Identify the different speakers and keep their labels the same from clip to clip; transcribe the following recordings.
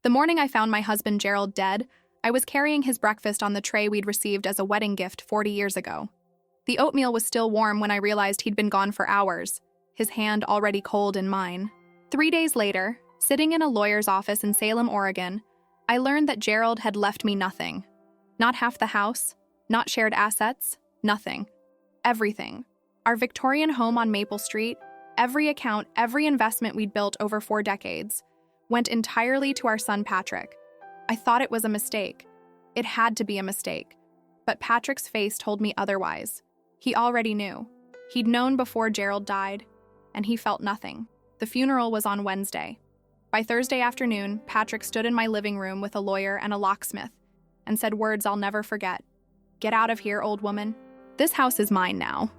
Speaker 1: The morning I found my husband Gerald dead, I was carrying his breakfast on the tray we'd received as a wedding gift 40 years ago. The oatmeal was still warm when I realized he'd been gone for hours, his hand already cold in mine. 3 days later, sitting in a lawyer's office in Salem, Oregon, I learned that Gerald had left me nothing. Not half the house, not shared assets, nothing. Everything. Our Victorian home on Maple Street, every account, every investment we'd built over 4 decades, went entirely to our son Patrick. I thought it was a mistake. It had to be a mistake. But Patrick's face told me otherwise. He already knew. He'd known before Gerald died, and he felt nothing. The funeral was on Wednesday. By Thursday afternoon, Patrick stood in my living room with a lawyer and a locksmith and said words I'll never forget. "Get out of here, old woman. This house is mine now."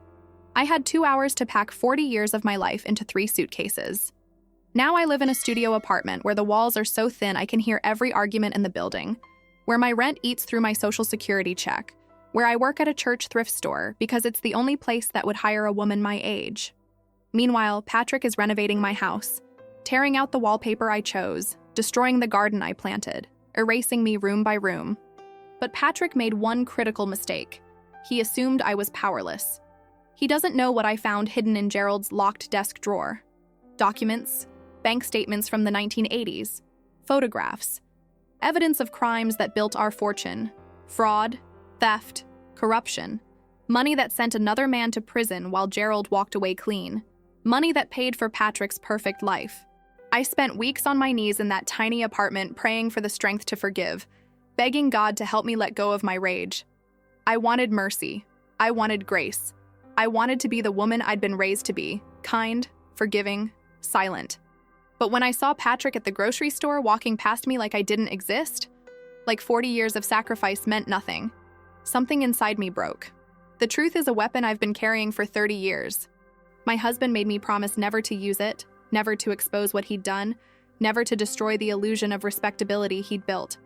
Speaker 1: I had 2 hours to pack 40 years of my life into 3 suitcases. Now I live in a studio apartment where the walls are so thin I can hear every argument in the building, where my rent eats through my Social Security check, where I work at a church thrift store because it's the only place that would hire a woman my age. Meanwhile, Patrick is renovating my house, tearing out the wallpaper I chose, destroying the garden I planted, erasing me room by room. But Patrick made one critical mistake. He assumed I was powerless. He doesn't know what I found hidden in Gerald's locked desk drawer. Documents, bank statements from the 1980s, photographs, evidence of crimes that built our fortune, fraud, theft, corruption, money that sent another man to prison while Gerald walked away clean, money that paid for Patrick's perfect life. I spent weeks on my knees in that tiny apartment praying for the strength to forgive, begging God to help me let go of my rage. I wanted mercy. I wanted grace. I wanted to be the woman I'd been raised to be, kind, forgiving, silent. But when I saw Patrick at the grocery store walking past me like I didn't exist, like 40 years of sacrifice meant nothing, something inside me broke. The truth is a weapon I've been carrying for 30 years. My husband made me promise never to use it, never to expose what he'd done, never to destroy the illusion of respectability he'd built.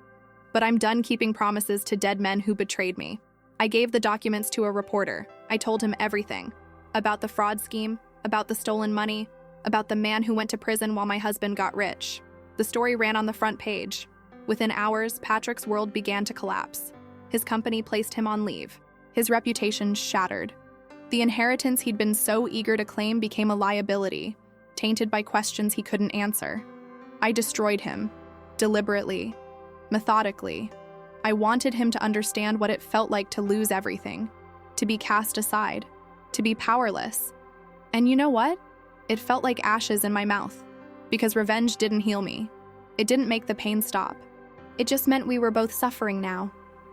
Speaker 1: But I'm done keeping promises to dead men who betrayed me. I gave the documents to a reporter. I told him everything. About the fraud scheme, about the stolen money, about the man who went to prison while my husband got rich. The story ran on the front page. Within hours, Patrick's world began to collapse. His company placed him on leave. His reputation shattered. The inheritance he'd been so eager to claim became a liability, tainted by questions he couldn't answer. I destroyed him, deliberately, methodically. I wanted him to understand what it felt like to lose everything, to be cast aside, to be powerless. And you know what? It felt like ashes in my mouth, because revenge didn't heal me. It didn't make the pain stop. It just meant we were both suffering now,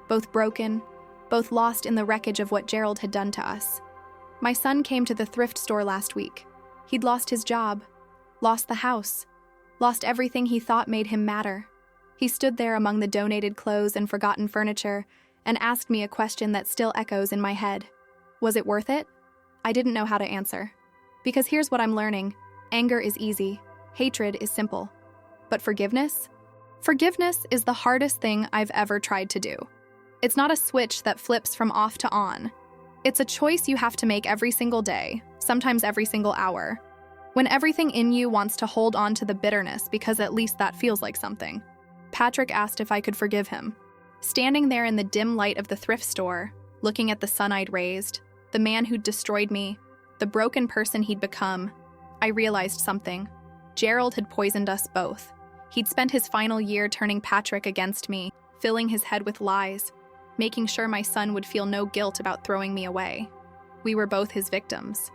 Speaker 1: both broken, both lost in the wreckage of what Gerald had done to us. My son came to the thrift store last week. He'd lost his job, lost the house, lost everything he thought made him matter. He stood there among the donated clothes and forgotten furniture and asked me a question that still echoes in my head. Was it worth it? I didn't know how to answer. Because here's what I'm learning. Anger is easy. Hatred is simple. But forgiveness? Forgiveness is the hardest thing I've ever tried to do. It's not a switch that flips from off to on. It's a choice you have to make every single day, sometimes every single hour, when everything in you wants to hold on to the bitterness because at least that feels like something. Patrick asked if I could forgive him. Standing there in the dim light of the thrift store, looking at the son I'd raised, the man who'd destroyed me, the broken person he'd become, I realized something. Gerald had poisoned us both. He'd spent his final year turning Patrick against me, filling his head with lies, making sure my son would feel no guilt about throwing me away. We were both his victims.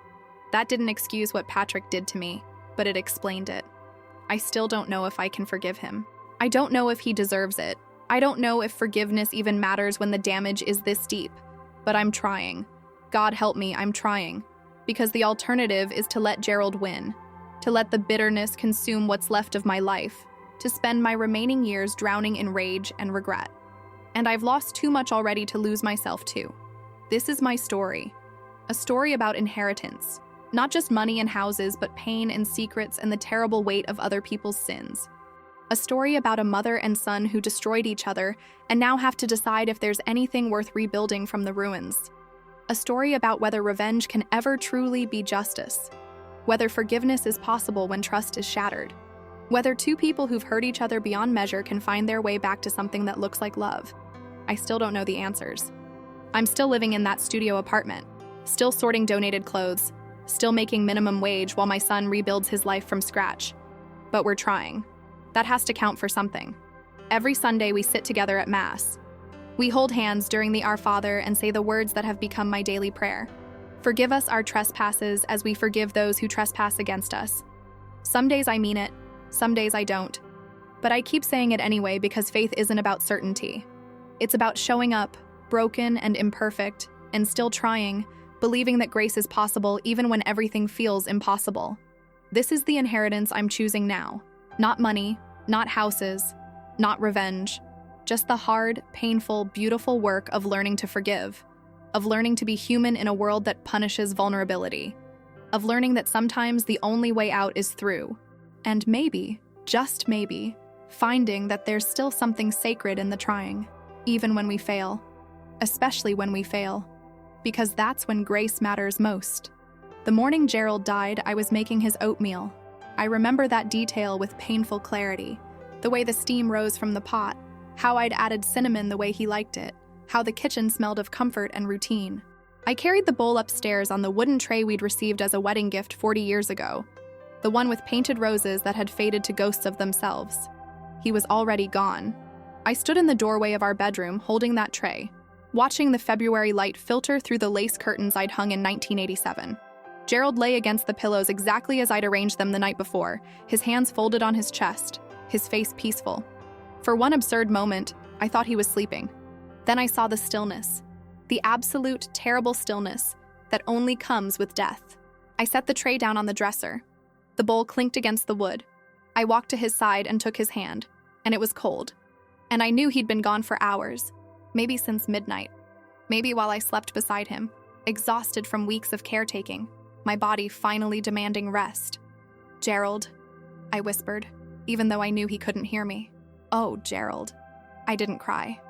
Speaker 1: That didn't excuse what Patrick did to me, but it explained it. I still don't know if I can forgive him. I don't know if he deserves it. I don't know if forgiveness even matters when the damage is this deep. But I'm trying. God help me, I'm trying. Because the alternative is to let Gerald win, to let the bitterness consume what's left of my life, to spend my remaining years drowning in rage and regret. And I've lost too much already to lose myself too. This is my story. A story about inheritance. Not just money and houses, but pain and secrets and the terrible weight of other people's sins. A story about a mother and son who destroyed each other and now have to decide if there's anything worth rebuilding from the ruins. A story about whether revenge can ever truly be justice. Whether forgiveness is possible when trust is shattered. Whether two people who've hurt each other beyond measure can find their way back to something that looks like love. I still don't know the answers. I'm still living in that studio apartment, still sorting donated clothes, still making minimum wage while my son rebuilds his life from scratch. But we're trying. That has to count for something. Every Sunday we sit together at Mass. We hold hands during the Our Father and say the words that have become my daily prayer. Forgive us our trespasses as we forgive those who trespass against us. Some days I mean it, some days I don't. But I keep saying it anyway because faith isn't about certainty. It's about showing up, broken and imperfect, and still trying, believing that grace is possible even when everything feels impossible. This is the inheritance I'm choosing now. Not money, not houses, not revenge. Just the hard, painful, beautiful work of learning to forgive, of learning to be human in a world that punishes vulnerability, of learning that sometimes the only way out is through, and maybe, just maybe, finding that there's still something sacred in the trying, even when we fail, especially when we fail, because that's when grace matters most. The morning Gerald died, I was making his oatmeal. I remember that detail with painful clarity, the way the steam rose from the pot, how I'd added cinnamon the way he liked it, how the kitchen smelled of comfort and routine. I carried the bowl upstairs on the wooden tray we'd received as a wedding gift 40 years ago, the one with painted roses that had faded to ghosts of themselves. He was already gone. I stood in the doorway of our bedroom holding that tray, watching the February light filter through the lace curtains I'd hung in 1987. Gerald lay against the pillows exactly as I'd arranged them the night before, his hands folded on his chest, his face peaceful. For one absurd moment, I thought he was sleeping. Then I saw the stillness, the absolute, terrible stillness that only comes with death. I set the tray down on the dresser. The bowl clinked against the wood. I walked to his side and took his hand, and it was cold. And I knew he'd been gone for hours, maybe since midnight. Maybe while I slept beside him, exhausted from weeks of caretaking, my body finally demanding rest. "Gerald," I whispered, even though I knew he couldn't hear me. "Oh, Gerald." I didn't cry.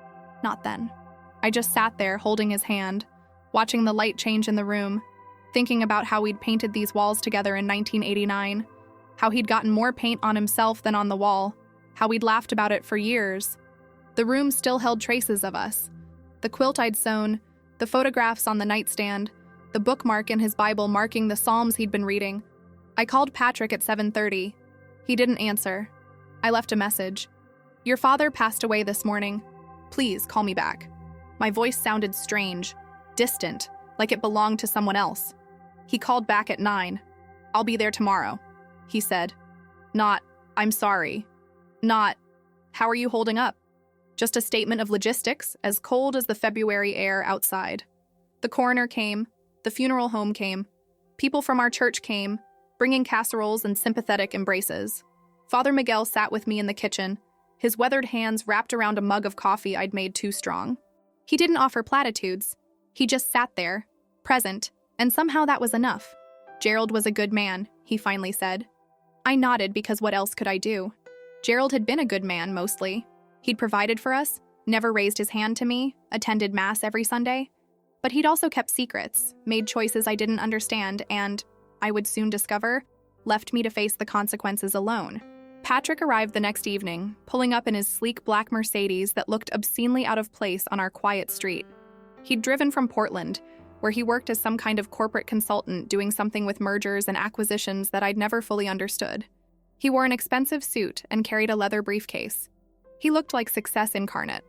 Speaker 1: Not then. I just sat there holding his hand, watching the light change in the room, thinking about how we'd painted these walls together in 1989, how he'd gotten more paint on himself than on the wall, how we'd laughed about it for years. The room still held traces of us. The quilt I'd sewn, the photographs on the nightstand, the bookmark in his Bible marking the Psalms he'd been reading. I called Patrick at 7:30. He didn't answer. I left a message. "Your father passed away this morning. Please call me back." My voice sounded strange, distant, like it belonged to someone else. He called back at 9. "I'll be there tomorrow," he said. Not, "I'm sorry." Not, "How are you holding up?" Just a statement of logistics, as cold as the February air outside. The coroner came. The funeral home came. People from our church came, bringing casseroles and sympathetic embraces. Father Miguel sat with me in the kitchen, his weathered hands wrapped around a mug of coffee I'd made too strong. He didn't offer platitudes. He just sat there, present, and somehow that was enough. "Gerald was a good man," he finally said. I nodded because what else could I do? Gerald had been a good man, mostly. He'd provided for us, never raised his hand to me, attended Mass every Sunday. But he'd also kept secrets, made choices I didn't understand, and, I would soon discover, left me to face the consequences alone. Patrick arrived the next evening, pulling up in his sleek black Mercedes that looked obscenely out of place on our quiet street. He'd driven from Portland, where he worked as some kind of corporate consultant doing something with mergers and acquisitions that I'd never fully understood. He wore an expensive suit and carried a leather briefcase. He looked like success incarnate.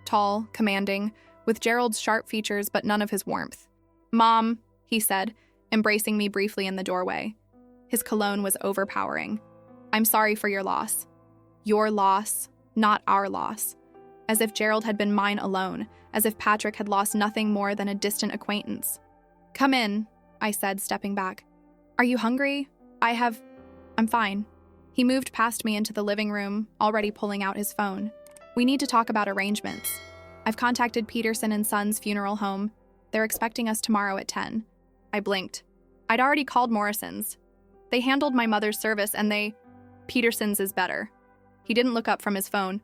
Speaker 1: Tall, commanding, with Gerald's sharp features but none of his warmth. "Mom," he said, embracing me briefly in the doorway. His cologne was overpowering. "I'm sorry for your loss." Your loss, not our loss. As if Gerald had been mine alone, as if Patrick had lost nothing more than a distant acquaintance. "Come in," I said, stepping back. "Are you hungry? I'm fine." He moved past me into the living room, already pulling out his phone. "We need to talk about arrangements. I've contacted Peterson and Sons Funeral Home. They're expecting us tomorrow at 10. I blinked. I'd already called Morrison's. They handled my mother's service and Peterson's is better. He didn't look up from his phone.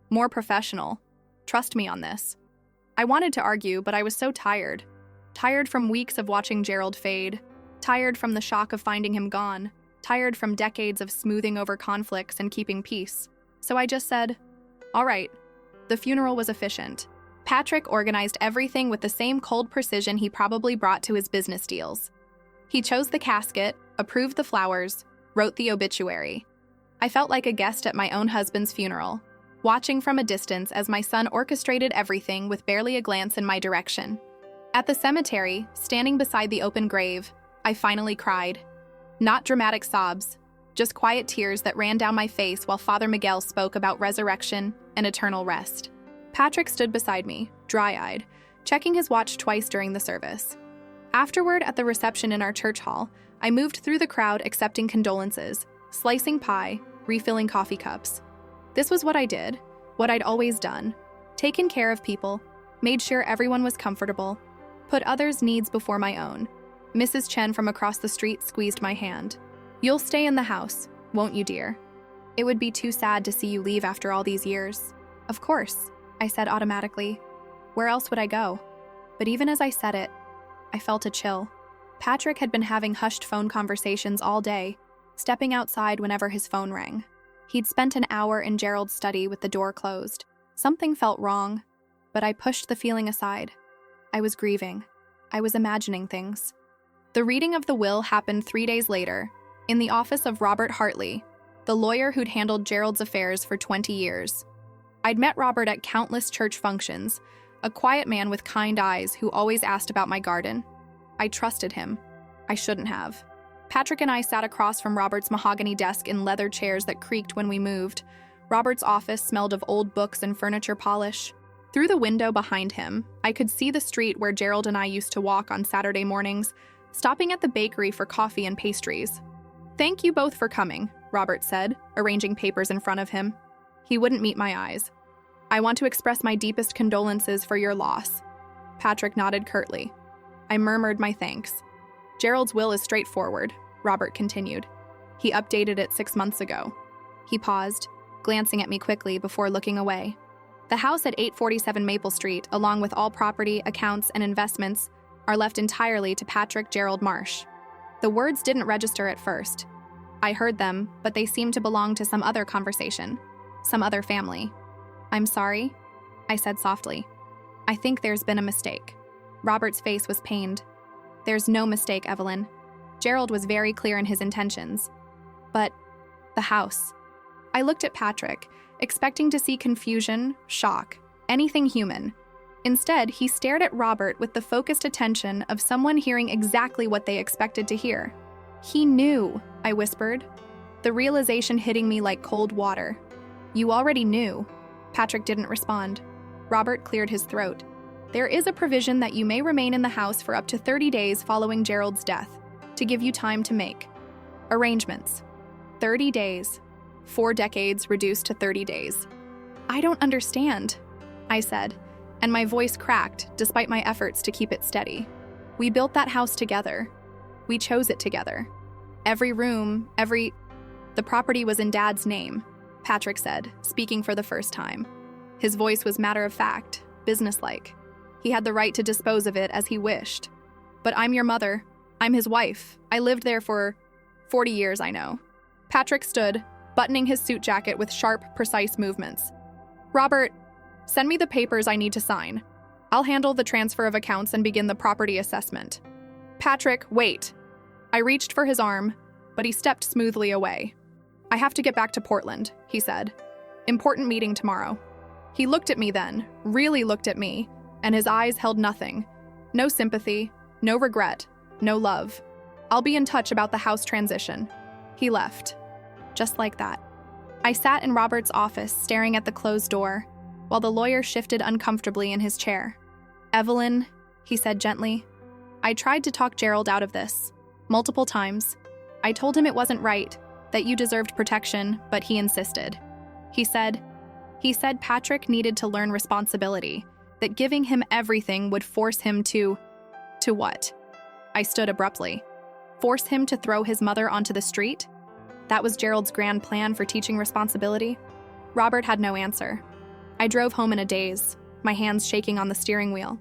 Speaker 1: More professional. Trust me on this. I wanted to argue, but I was so tired. Tired from weeks of watching Gerald fade. Tired from the shock of finding him gone. tired from decades of smoothing over conflicts and keeping peace. So I just said, "All right." The funeral was efficient. Patrick organized everything with the same cold precision he probably brought to his business deals. He chose the casket, approved the flowers, wrote the obituary. I felt like a guest at my own husband's funeral, watching from a distance as my son orchestrated everything with barely a glance in my direction. At the cemetery, standing beside the open grave, I finally cried. Not dramatic sobs, just quiet tears that ran down my face while Father Miguel spoke about resurrection and eternal rest. Patrick stood beside me, dry-eyed, checking his watch twice during the service. Afterward, at the reception in our church hall, I moved through the crowd accepting condolences, slicing pie, refilling coffee cups. This was what I did, what I'd always done. Taken care of people, made sure everyone was comfortable, put others' needs before my own. Mrs. Chen from across the street squeezed my hand. "You'll stay in the house, won't you, dear? It would be too sad to see you leave after all these years." "Of course," I said automatically. Where else would I go? But even as I said it, I felt a chill. Patrick had been having hushed phone conversations all day, stepping outside whenever his phone rang. He'd spent an hour in Gerald's study with the door closed. Something felt wrong, but I pushed the feeling aside. I was grieving. I was imagining things. The reading of the will happened 3 days later, in the office of Robert Hartley, the lawyer who'd handled Gerald's affairs for 20 years. I'd met Robert at countless church functions, a quiet man with kind eyes who always asked about my garden. I trusted him. I shouldn't have. Patrick and I sat across from Robert's mahogany desk in leather chairs that creaked when we moved. Robert's office smelled of old books and furniture polish. Through the window behind him, I could see the street where Gerald and I used to walk on Saturday mornings, stopping at the bakery for coffee and pastries. "Thank you both for coming," Robert said, arranging papers in front of him. He wouldn't meet my eyes. "I want to express my deepest condolences for your loss." Patrick nodded curtly. I murmured my thanks. "Gerald's will is straightforward," Robert continued. "He updated it 6 months ago." He paused, glancing at me quickly before looking away. "The house at 847 Maple Street, along with all property, accounts, and investments, are left entirely to Patrick Gerald Marsh." The words didn't register at first. I heard them, but they seemed to belong to some other conversation, some other family. "I'm sorry," I said softly. "I think there's been a mistake." Robert's face was pained. "There's no mistake, Evelyn. Gerald was very clear in his intentions. But the house." I looked at Patrick, expecting to see confusion, shock, anything human. Instead, he stared at Robert with the focused attention of someone hearing exactly what they expected to hear. "He knew," I whispered, the realization hitting me like cold water. "You already knew." Patrick didn't respond. Robert cleared his throat. "There is a provision that you may remain in the house for up to 30 days following Gerald's death, to give you time to make arrangements." 30 days. 4 decades reduced to 30 days. "I don't understand," I said, and my voice cracked despite my efforts to keep it steady. "We built that house together. We chose it together. Every room, The property was in Dad's name," Patrick said, speaking for the first time. His voice was matter-of-fact, businesslike. He had the right to dispose of it as he wished. "But I'm your mother. I'm his wife. I lived there for 40 years, I know." Patrick stood, buttoning his suit jacket with sharp, precise movements. "Robert, send me the papers I need to sign. I'll handle the transfer of accounts and begin the property assessment." "Patrick, wait." I reached for his arm, but he stepped smoothly away. "I have to get back to Portland," he said. "Important meeting tomorrow." He looked at me then, really looked at me, and his eyes held nothing. No sympathy, no regret, no love. "I'll be in touch about the house transition." He left. Just like that. I sat in Robert's office staring at the closed door, while the lawyer shifted uncomfortably in his chair. "Evelyn," he said gently, "I tried to talk Gerald out of this. Multiple times. I told him it wasn't right, that you deserved protection, but he insisted. He said Patrick needed to learn responsibility, that giving him everything would force him to what?" I stood abruptly. Force him to throw his mother onto the street? That was Gerald's grand plan for teaching responsibility? Robert had no answer. I drove home in a daze, my hands shaking on the steering wheel.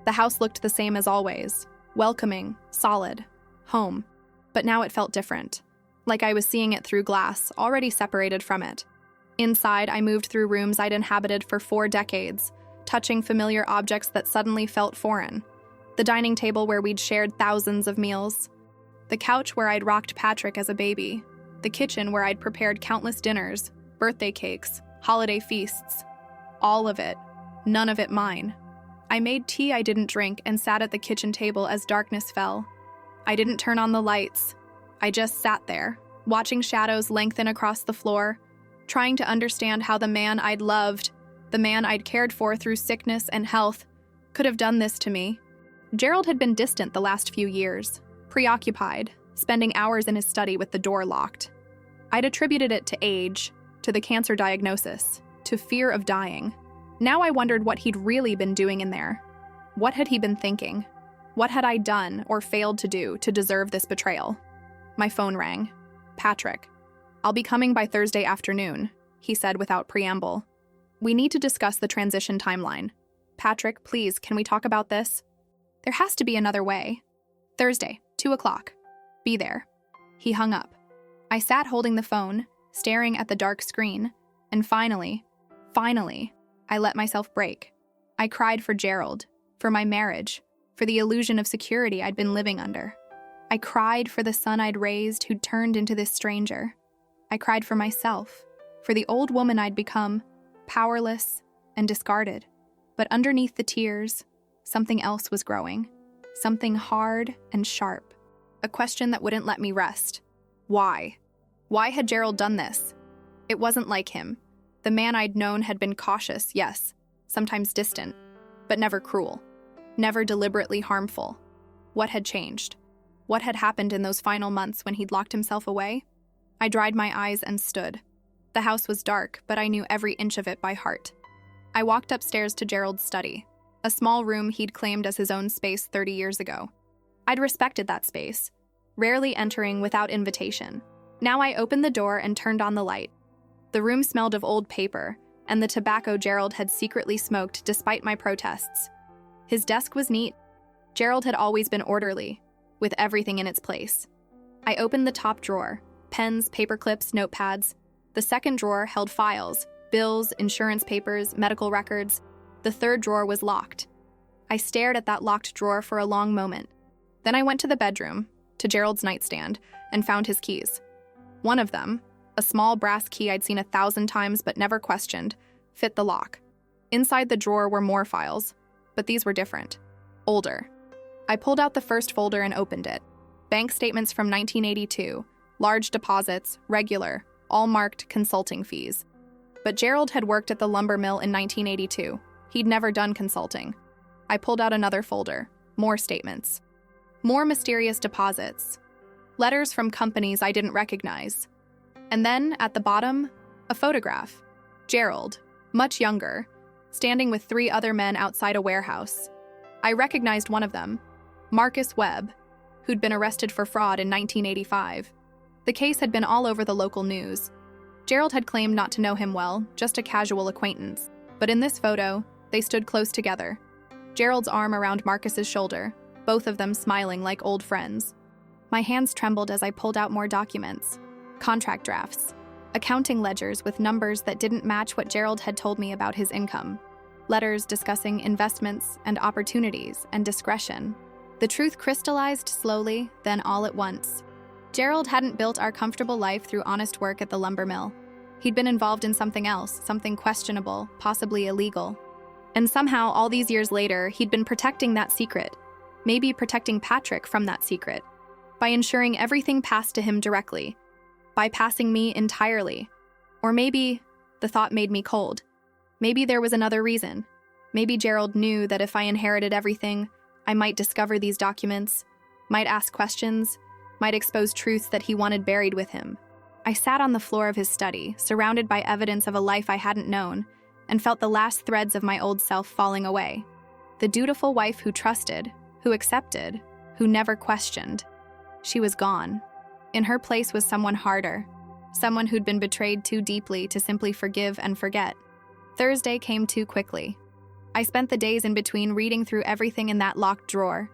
Speaker 1: The house looked the same as always, welcoming, solid, home. But now it felt different. like I was seeing it through glass, already separated from it. Inside, I moved through rooms I'd inhabited for 4 decades, touching familiar objects that suddenly felt foreign. The dining table where we'd shared thousands of meals. The couch where I'd rocked Patrick as a baby. The kitchen where I'd prepared countless dinners, birthday cakes, holiday feasts. All of it. None of it mine. I made tea I didn't drink and sat at the kitchen table as darkness fell. I didn't turn on the lights. I just sat there, watching shadows lengthen across the floor, trying to understand how the man I'd loved, the man I'd cared for through sickness and health, could have done this to me. Gerald had been distant the last few years, preoccupied, spending hours in his study with the door locked. I'd attributed it to age, to the cancer diagnosis, to fear of dying. Now I wondered what he'd really been doing in there. What had he been thinking? What had I done or failed to do to deserve this betrayal? My phone rang. Patrick. "I'll be coming by Thursday afternoon," he said without preamble. "We need to discuss the transition timeline. Patrick, please, can we talk about this? There has to be another way. Thursday, 2 o'clock. Be there." He hung up. I sat holding the phone, staring at the dark screen, and finally, I let myself break. I cried for Gerald, for my marriage, for the illusion of security I'd been living under. I cried for the son I'd raised who'd turned into this stranger. I cried for myself, for the old woman I'd become, powerless and discarded. But underneath the tears, something else was growing. Something hard and sharp. A question that wouldn't let me rest. Why? Why had Gerald done this? It wasn't like him. The man I'd known had been cautious, yes, sometimes distant, but never cruel, never deliberately harmful. What had changed? What had happened in those final months when he'd locked himself away? I dried my eyes and stood. The house was dark, but I knew every inch of it by heart. I walked upstairs to Gerald's study, a small room he'd claimed as his own space 30 years ago. I'd respected that space, rarely entering without invitation. Now I opened the door and turned on the light. The room smelled of old paper, and the tobacco Gerald had secretly smoked despite my protests. His desk was neat. Gerald had always been orderly, with everything in its place. I opened the top drawer, pens, paper clips, notepads. The second drawer held files, bills, insurance papers, medical records. The third drawer was locked. I stared at that locked drawer for a long moment. Then I went to the bedroom, to Gerald's nightstand, and found his keys. One of them, a small brass key I'd seen 1,000 times but never questioned, fit the lock. Inside the drawer were more files, but these were different, older. I pulled out the first folder and opened it. Bank statements from 1982, large deposits, regular, all marked consulting fees. But Gerald had worked at the lumber mill in 1982. He'd never done consulting. I pulled out another folder, more statements. More mysterious deposits. Letters from companies I didn't recognize. And then, at the bottom, a photograph. Gerald, much younger, standing with 3 other men outside a warehouse. I recognized one of them, Marcus Webb, who'd been arrested for fraud in 1985. The case had been all over the local news. Gerald had claimed not to know him well, just a casual acquaintance. But in this photo, they stood close together. Gerald's arm around Marcus's shoulder, both of them smiling like old friends. My hands trembled as I pulled out more documents. Contract drafts, accounting ledgers with numbers that didn't match what Gerald had told me about his income, letters discussing investments and opportunities and discretion. The truth crystallized slowly, then all at once. Gerald hadn't built our comfortable life through honest work at the lumber mill. He'd been involved in something else, something questionable, possibly illegal. And somehow, all these years later, he'd been protecting that secret, maybe protecting Patrick from that secret, by ensuring everything passed to him directly, bypassing me entirely. Or maybe the thought made me cold. Maybe there was another reason. Maybe Gerald knew that if I inherited everything, I might discover these documents, might ask questions, might expose truths that he wanted buried with him. I sat on the floor of his study, surrounded by evidence of a life I hadn't known, and felt the last threads of my old self falling away. The dutiful wife who trusted, who accepted, who never questioned. She was gone. In her place was someone harder, someone who'd been betrayed too deeply to simply forgive and forget. Thursday came too quickly. I spent the days in between reading through everything in that locked drawer,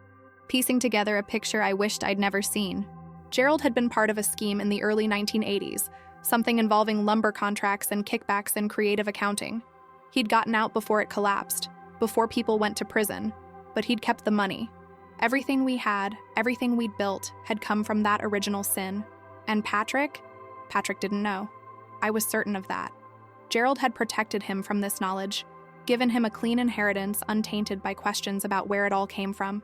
Speaker 1: piecing together a picture I wished I'd never seen. Gerald had been part of a scheme in the early 1980s, something involving lumber contracts and kickbacks and creative accounting. He'd gotten out before it collapsed, before people went to prison, but he'd kept the money. Everything we had, everything we'd built, had come from that original sin. And Patrick didn't know. I was certain of that. Gerald had protected him from this knowledge, given him a clean inheritance untainted by questions about where it all came from.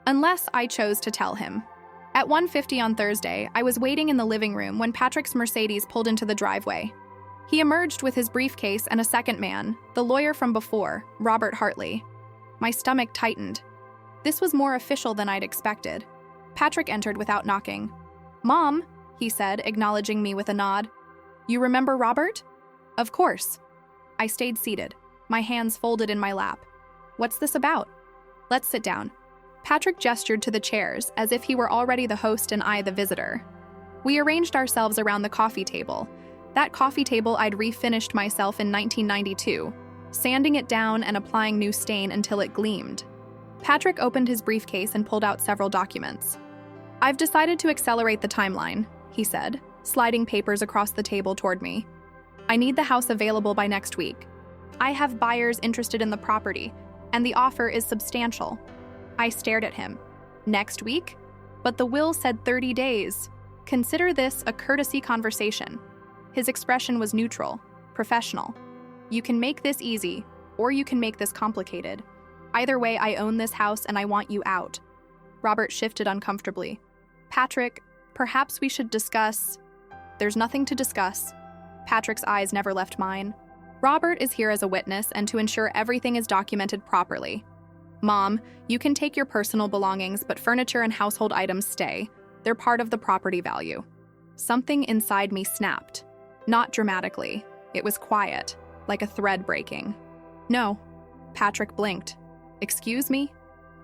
Speaker 1: Unless I chose to tell him. At 1:50 on Thursday, I was waiting in the living room when Patrick's Mercedes pulled into the driveway. He emerged with his briefcase and a second man, the lawyer from before, Robert Hartley. My stomach tightened. This was more official than I'd expected. Patrick entered without knocking. "Mom," he said, acknowledging me with a nod. "You remember Robert?" "Of course." I stayed seated, my hands folded in my lap. "What's this about?" "Let's sit down." Patrick gestured to the chairs as if he were already the host and I the visitor. We arranged ourselves around the coffee table. That coffee table I'd refinished myself in 1992, sanding it down and applying new stain until it gleamed. Patrick opened his briefcase and pulled out several documents. "I've decided to accelerate the timeline," he said, sliding papers across the table toward me. "I need the house available by next week. I have buyers interested in the property, and the offer is substantial." I stared at him. "Next week? But the will said 30 days. Consider this a courtesy conversation." His expression was neutral, professional. "You can make this easy, or you can make this complicated. Either way, I own this house and I want you out." Robert shifted uncomfortably. "Patrick, perhaps we should discuss—" "There's nothing to discuss." Patrick's eyes never left mine. "Robert is here as a witness and to ensure everything is documented properly. Mom, you can take your personal belongings, but furniture and household items stay. They're part of the property value." Something inside me snapped. Not dramatically. It was quiet, like a thread breaking. "No." Patrick blinked. "Excuse me?"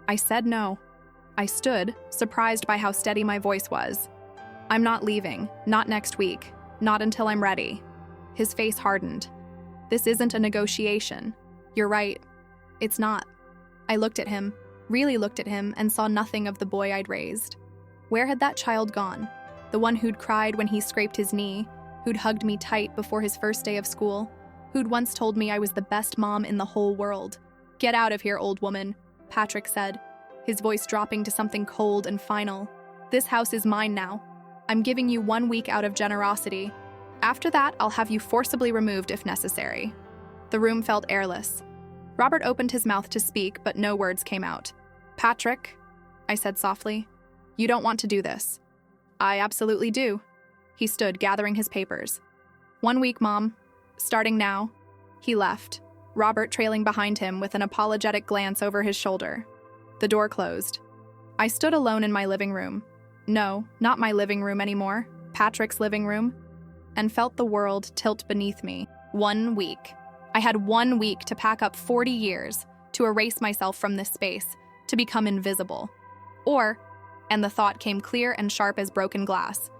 Speaker 1: I said no. I stood, surprised by how steady my voice was. "I'm not leaving. Not next week. Not until I'm ready." His face hardened. "This isn't a negotiation. You're right. It's not." I looked at him, really looked at him, and saw nothing of the boy I'd raised. Where had that child gone? The one who'd cried when he scraped his knee, who'd hugged me tight before his first day of school, who'd once told me I was the best mom in the whole world. "Get out of here, old woman," Patrick said, his voice dropping to something cold and final. "This house is mine now. I'm giving you 1 week out of generosity. After that, I'll have you forcibly removed if necessary." The room felt airless. Robert opened his mouth to speak, but no words came out. "Patrick," I said softly, "you don't want to do this." "I absolutely do." He stood, gathering his papers. 1 week, Mom. Starting now." He left, Robert trailing behind him with an apologetic glance over his shoulder. The door closed. I stood alone in my living room. No, not my living room anymore, Patrick's living room, and felt the world tilt beneath me. 1 week. I had 1 week to pack up 40 years, to erase myself from this space, to become invisible. Or, and the thought came clear and sharp as broken glass,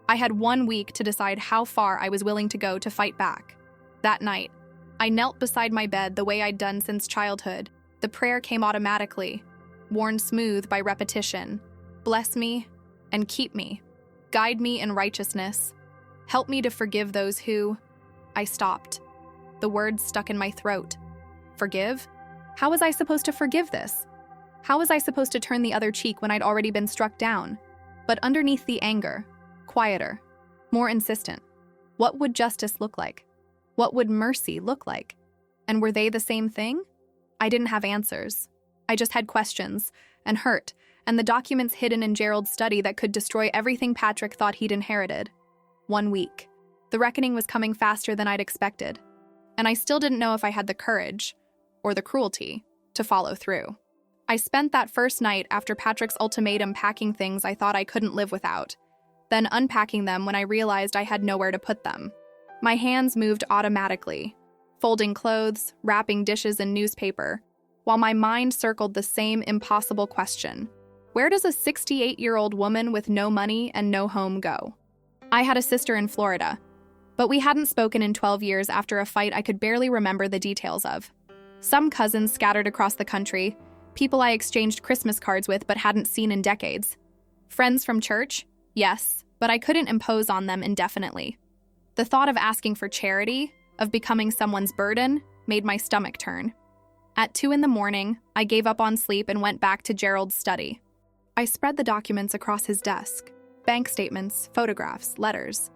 Speaker 1: I had 1 week to decide how far I was willing to go to fight back. That night, I knelt beside my bed the way I'd done since childhood. The prayer came automatically, worn smooth by repetition. "Bless me and keep me. Guide me in righteousness. Help me to forgive those who—" I stopped. The words stuck in my throat. Forgive? How was I supposed to forgive this? How was I supposed to turn the other cheek when I'd already been struck down? But underneath the anger, quieter, more insistent, what would justice look like? What would mercy look like? And were they the same thing? I didn't have answers. I just had questions, and hurt, and the documents hidden in Gerald's study that could destroy everything Patrick thought he'd inherited. 1 week. The reckoning was coming faster than I'd expected. And I still didn't know if I had the courage, or the cruelty, to follow through. I spent that first night after Patrick's ultimatum packing things I thought I couldn't live without, then unpacking them when I realized I had nowhere to put them. My hands moved automatically, folding clothes, wrapping dishes in newspaper, while my mind circled the same impossible question. Where does a 68-year-old woman with no money and no home go? I had a sister in Florida, but we hadn't spoken in 12 years after a fight I could barely remember the details of. Some cousins scattered across the country, people I exchanged Christmas cards with but hadn't seen in decades. Friends from church, Yes, but I couldn't impose on them indefinitely. The thought of asking for charity, of becoming someone's burden, made my stomach turn. At 2 a.m, I gave up on sleep and went back to Gerald's study. I spread the documents across his desk, bank statements, photographs, letters,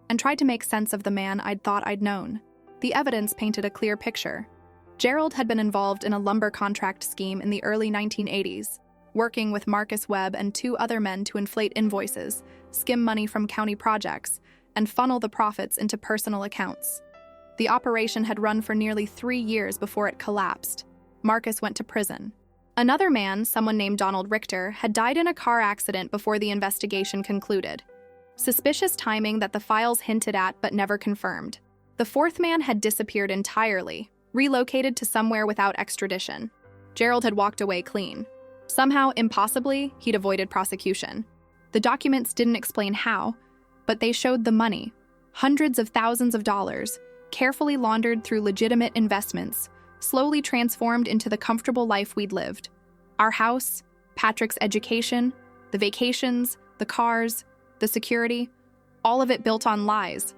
Speaker 1: and tried to make sense of the man I'd thought I'd known. The evidence painted a clear picture. Gerald had been involved in a lumber contract scheme in the early 1980s, working with Marcus Webb and 2 other men to inflate invoices, skim money from county projects, and funnel the profits into personal accounts. The operation had run for nearly 3 years before it collapsed. Marcus went to prison. Another man, someone named Donald Richter, had died in a car accident before the investigation concluded. Suspicious timing that the files hinted at but never confirmed. The 4th man had disappeared entirely, relocated to somewhere without extradition. Gerald had walked away clean. Somehow, impossibly, he'd avoided prosecution. The documents didn't explain how, but they showed the money, hundreds of thousands of dollars, carefully laundered through legitimate investments, slowly transformed into the comfortable life we'd lived. Our house, Patrick's education, the vacations, the cars, the security, all of it built on lies.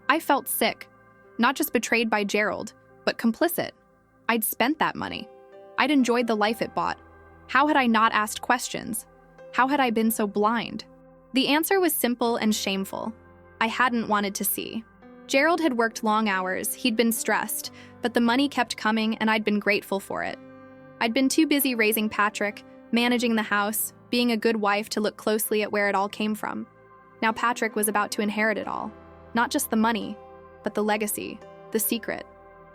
Speaker 1: I felt sick, not just betrayed by Gerald, but complicit. I'd spent that money. I'd enjoyed the life it bought. How had I not asked questions? How had I been so blind? The answer was simple and shameful. I hadn't wanted to see. Gerald had worked long hours, he'd been stressed, but the money kept coming and I'd been grateful for it. I'd been too busy raising Patrick, managing the house, being a good wife to look closely at where it all came from. Now Patrick was about to inherit it all. Not just the money, but the legacy, the secret,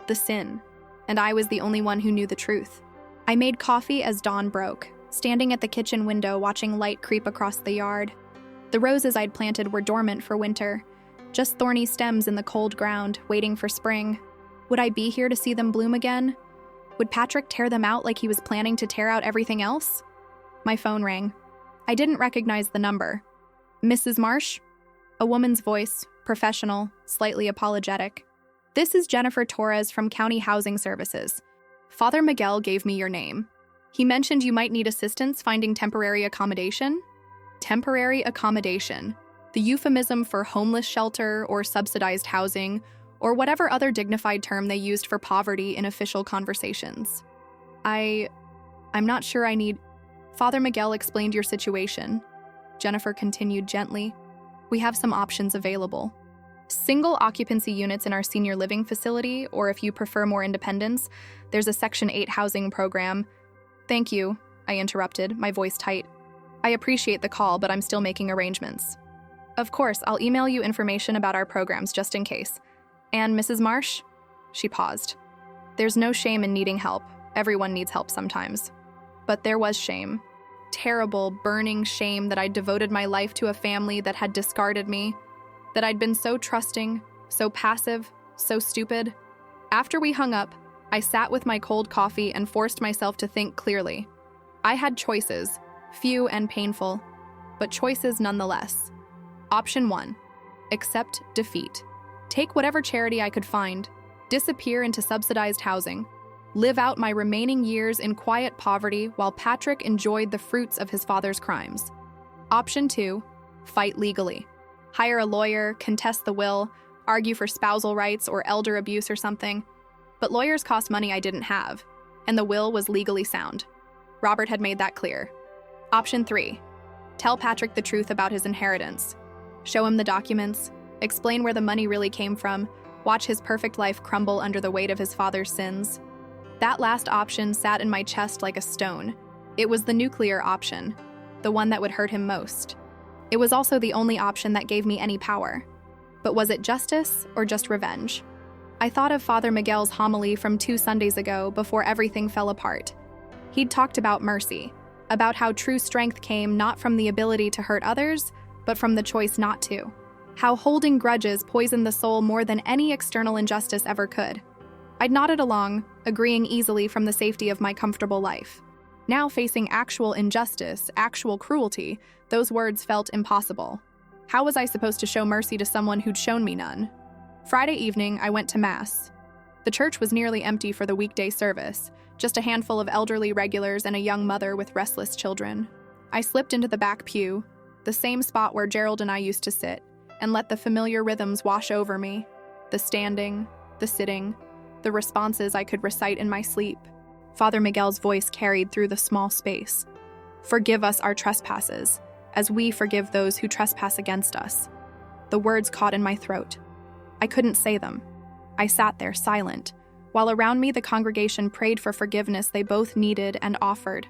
Speaker 1: the sin. And I was the only one who knew the truth. I made coffee as dawn broke, standing at the kitchen window watching light creep across the yard. The roses I'd planted were dormant for winter, just thorny stems in the cold ground, waiting for spring. Would I be here to see them bloom again? Would Patrick tear them out like he was planning to tear out everything else? My phone rang. I didn't recognize the number. Mrs. Marsh? A woman's voice, professional, slightly apologetic. This is Jennifer Torres from County Housing Services. Father Miguel gave me your name. He mentioned you might need assistance finding temporary accommodation? Temporary accommodation. The euphemism for homeless shelter or subsidized housing, or whatever other dignified term they used for poverty in official conversations. I'm not sure I need... Father Miguel explained your situation. Jennifer continued gently. We have some options available. Single occupancy units in our senior living facility, or if you prefer more independence, there's a Section 8 housing program. Thank you, I interrupted, my voice tight. I appreciate the call, but I'm still making arrangements. Of course, I'll email you information about our programs just in case. And Mrs. Marsh? She paused. There's no shame in needing help. Everyone needs help sometimes. But there was shame. Terrible, burning shame that I'd devoted my life to a family that had discarded me, that I'd been so trusting, so passive, so stupid. After we hung up, I sat with my cold coffee and forced myself to think clearly. I had choices, few and painful, but choices nonetheless. Option 1, accept defeat. Take whatever charity I could find, disappear into subsidized housing, live out my remaining years in quiet poverty while Patrick enjoyed the fruits of his father's crimes. Option 2, fight legally. Hire a lawyer, contest the will, argue for spousal rights or elder abuse or something. But lawyers cost money I didn't have, and the will was legally sound. Robert had made that clear. Option 3, tell Patrick the truth about his inheritance. Show him the documents, explain where the money really came from, watch his perfect life crumble under the weight of his father's sins. That last option sat in my chest like a stone. It was the nuclear option, the one that would hurt him most. It was also the only option that gave me any power. But was it justice or just revenge? I thought of Father Miguel's homily from 2 Sundays ago before everything fell apart. He'd talked about mercy, about how true strength came not from the ability to hurt others, but from the choice not to. How holding grudges poisoned the soul more than any external injustice ever could. I'd nodded along, agreeing easily from the safety of my comfortable life. Now facing actual injustice, actual cruelty, those words felt impossible. How was I supposed to show mercy to someone who'd shown me none? Friday evening, I went to Mass. The church was nearly empty for the weekday service, just a handful of elderly regulars and a young mother with restless children. I slipped into the back pew. the same spot where Gerald and I used to sit, and let the familiar rhythms wash over me. The standing, the sitting, the responses I could recite in my sleep. Father Miguel's voice carried through the small space. "Forgive us our trespasses, as we forgive those who trespass against us." The words caught in my throat. I couldn't say them. I sat there silent, while around me the congregation prayed for forgiveness they both needed and offered.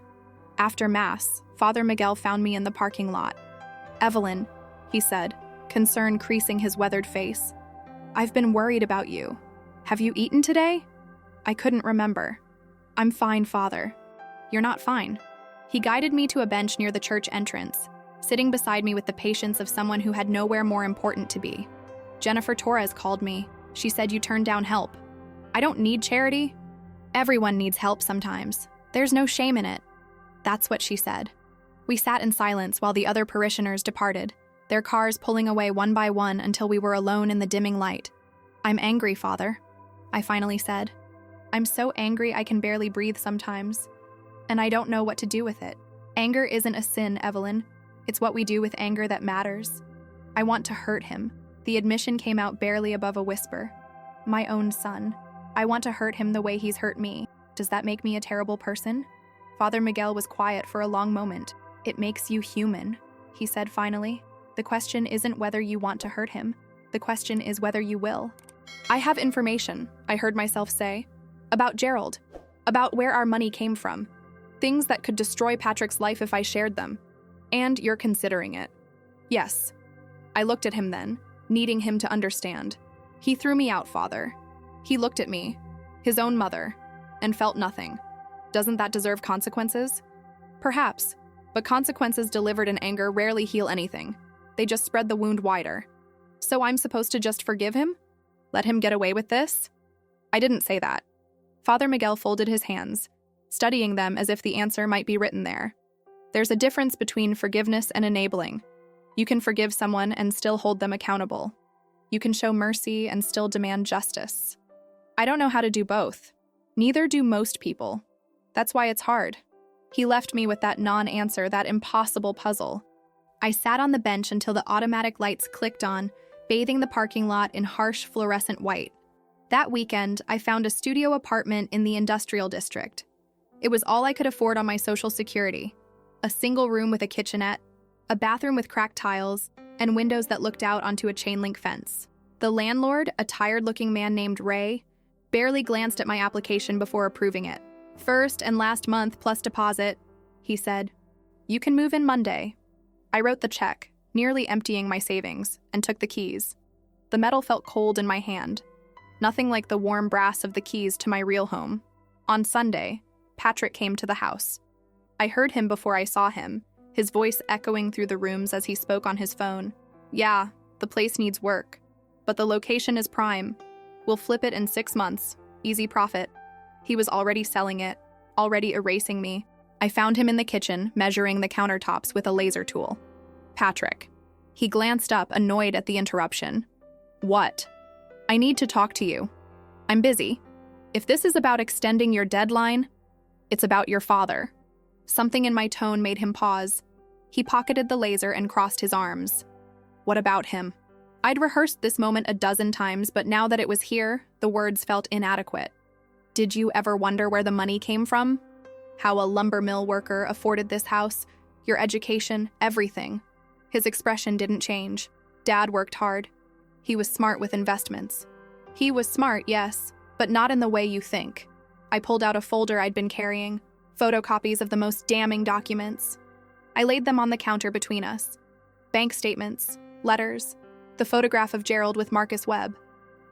Speaker 1: After Mass, Father Miguel found me in the parking lot. "Evelyn," he said, concern creasing his weathered face. "I've been worried about you. Have you eaten today?" I couldn't remember. "I'm fine, Father." "You're not fine." He guided me to a bench near the church entrance, sitting beside me with the patience of someone who had nowhere more important to be. "Jennifer Torres called me. She said you turned down help." "I don't need charity." "Everyone needs help sometimes. There's no shame in it." That's what she said. We sat in silence while the other parishioners departed, their cars pulling away one by one until we were alone in the dimming light. "I'm angry, Father," I finally said. "I'm so angry I can barely breathe sometimes, and I don't know what to do with it." "Anger isn't a sin, Evelyn. It's what we do with anger that matters." "I want to hurt him." The admission came out barely above a whisper. "My own son. I want to hurt him the way he's hurt me. Does that make me a terrible person?" Father Miguel was quiet for a long moment. "It makes you human," he said finally. "The question isn't whether you want to hurt him. The question is whether you will." "I have information," I heard myself say, "about Gerald, about where our money came from, things that could destroy Patrick's life if I shared them. And you're considering it." "Yes." I looked at him then, needing him to understand. "He threw me out, Father." He looked at me, his own mother, and felt nothing. Doesn't that deserve consequences? Perhaps, but consequences delivered in anger rarely heal anything. They just spread the wound wider. So I'm supposed to just forgive him? Let him get away with this? I didn't say that. Father Miguel folded his hands, studying them as if the answer might be written there. There's a difference between forgiveness and enabling. You can forgive someone and still hold them accountable. You can show mercy and still demand justice. I don't know how to do both. Neither do most people. That's why it's hard. He left me with that non-answer, that impossible puzzle. I sat on the bench until the automatic lights clicked on, bathing the parking lot in harsh fluorescent white. That weekend, I found a studio apartment in the industrial district. It was all I could afford on my Social Security. A single room with a kitchenette, a bathroom with cracked tiles, and windows that looked out onto a chain-link fence. The landlord, a tired-looking man named Ray, barely glanced at my application before approving it. "First and last month plus deposit," he said. "You can move in Monday." I wrote the check, nearly emptying my savings, and took the keys. The metal felt cold in my hand. Nothing like the warm brass of the keys to my real home. On Sunday, Patrick came to the house. I heard him before I saw him, his voice echoing through the rooms as he spoke on his phone. "Yeah, the place needs work, but the location is prime. We'll flip it in 6 months. Easy profit." He was already selling it, already erasing me. I found him in the kitchen, measuring the countertops with a laser tool. "Patrick." He glanced up, annoyed at the interruption. "What?" "I need to talk to you." "I'm busy. If this is about extending your deadline, it's about your father." Something in my tone made him pause. He pocketed the laser and crossed his arms. "What about him?" I'd rehearsed this moment a dozen times, but now that it was here, the words felt inadequate. "Did you ever wonder where the money came from? How a lumber mill worker afforded this house, your education, everything?" His expression didn't change. "Dad worked hard. He was smart with investments." "He was smart, yes, but not in the way you think." I pulled out a folder I'd been carrying, photocopies of the most damning documents. I laid them on the counter between us. Bank statements, letters, the photograph of Gerald with Marcus Webb.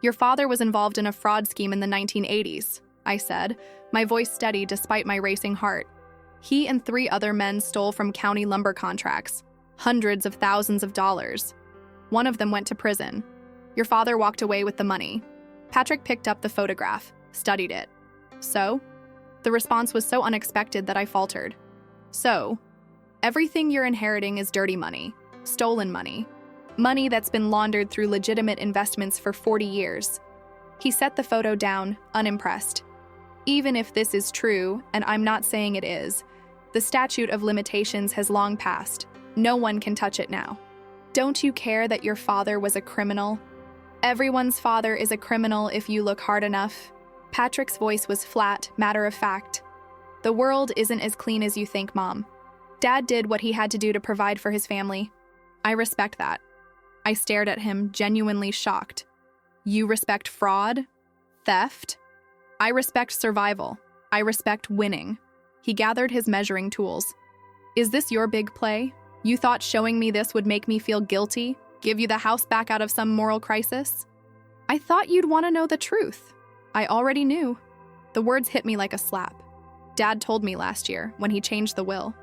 Speaker 1: "Your father was involved in a fraud scheme in the 1980s, I said, my voice steady despite my racing heart. "He and 3 other men stole from county lumber contracts, hundreds of thousands of dollars. One of them went to prison. Your father walked away with the money." Patrick picked up the photograph, studied it. "So?" The response was so unexpected that I faltered. "So, everything you're inheriting is dirty money, stolen money, money that's been laundered through legitimate investments for 40 years. He set the photo down, unimpressed. "Even if this is true, and I'm not saying it is, the statute of limitations has long passed. No one can touch it now. Don't you care that your father was a criminal? Everyone's father is a criminal if you look hard enough. Patrick's voice was flat, matter of fact. The world isn't as clean as you think, Mom. Dad did what he had to do to provide for his family. I respect that. I stared at him, genuinely shocked. You respect fraud? Theft? I respect survival. I respect winning. He gathered his measuring tools. Is this your big play? You thought showing me this would make me feel guilty? Give you the house back out of some moral crisis? I thought you'd want to know the truth. I already knew. The words hit me like a slap. Dad told me last year, when he changed the will.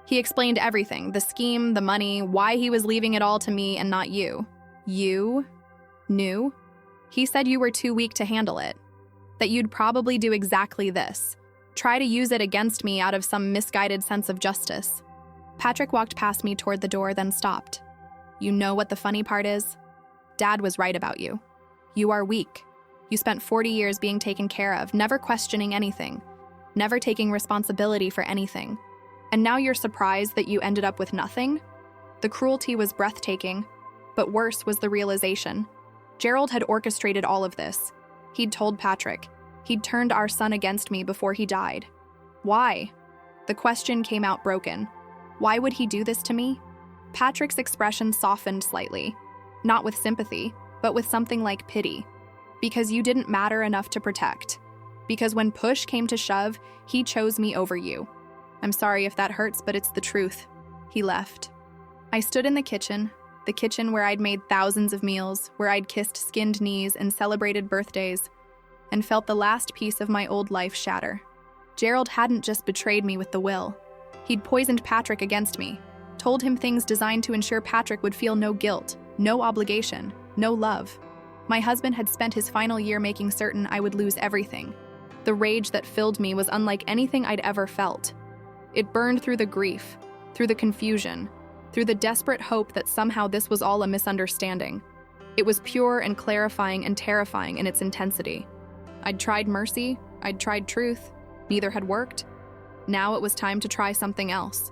Speaker 1: He explained everything, the scheme, the money, why he was leaving it all to me and not you. You knew? He said you were too weak to handle it. That you'd probably do exactly this. Try to use it against me out of some misguided sense of justice. Patrick walked past me toward the door, then stopped. You know what the funny part is? Dad was right about you. You are weak. You spent 40 years being taken care of, never questioning anything, never taking responsibility for anything. And now you're surprised that you ended up with nothing? The cruelty was breathtaking, but worse was the realization. Gerald had orchestrated all of this. He'd told Patrick. He'd turned our son against me before he died. Why? The question came out broken. Why would he do this to me? Patrick's expression softened slightly, not with sympathy, but with something like pity. Because you didn't matter enough to protect. Because when push came to shove, he chose me over you. I'm sorry if that hurts, but it's the truth. He left. I stood in the kitchen where I'd made thousands of meals, where I'd kissed skinned knees and celebrated birthdays, and felt the last piece of my old life shatter. Gerald hadn't just betrayed me with the will. He'd poisoned Patrick against me, told him things designed to ensure Patrick would feel no guilt, no obligation, no love. My husband had spent his final year making certain I would lose everything. The rage that filled me was unlike anything I'd ever felt. It burned through the grief, through the confusion, through the desperate hope that somehow this was all a misunderstanding. It was pure and clarifying and terrifying in its intensity. I'd tried mercy, I'd tried truth. Neither had worked. Now it was time to try something else.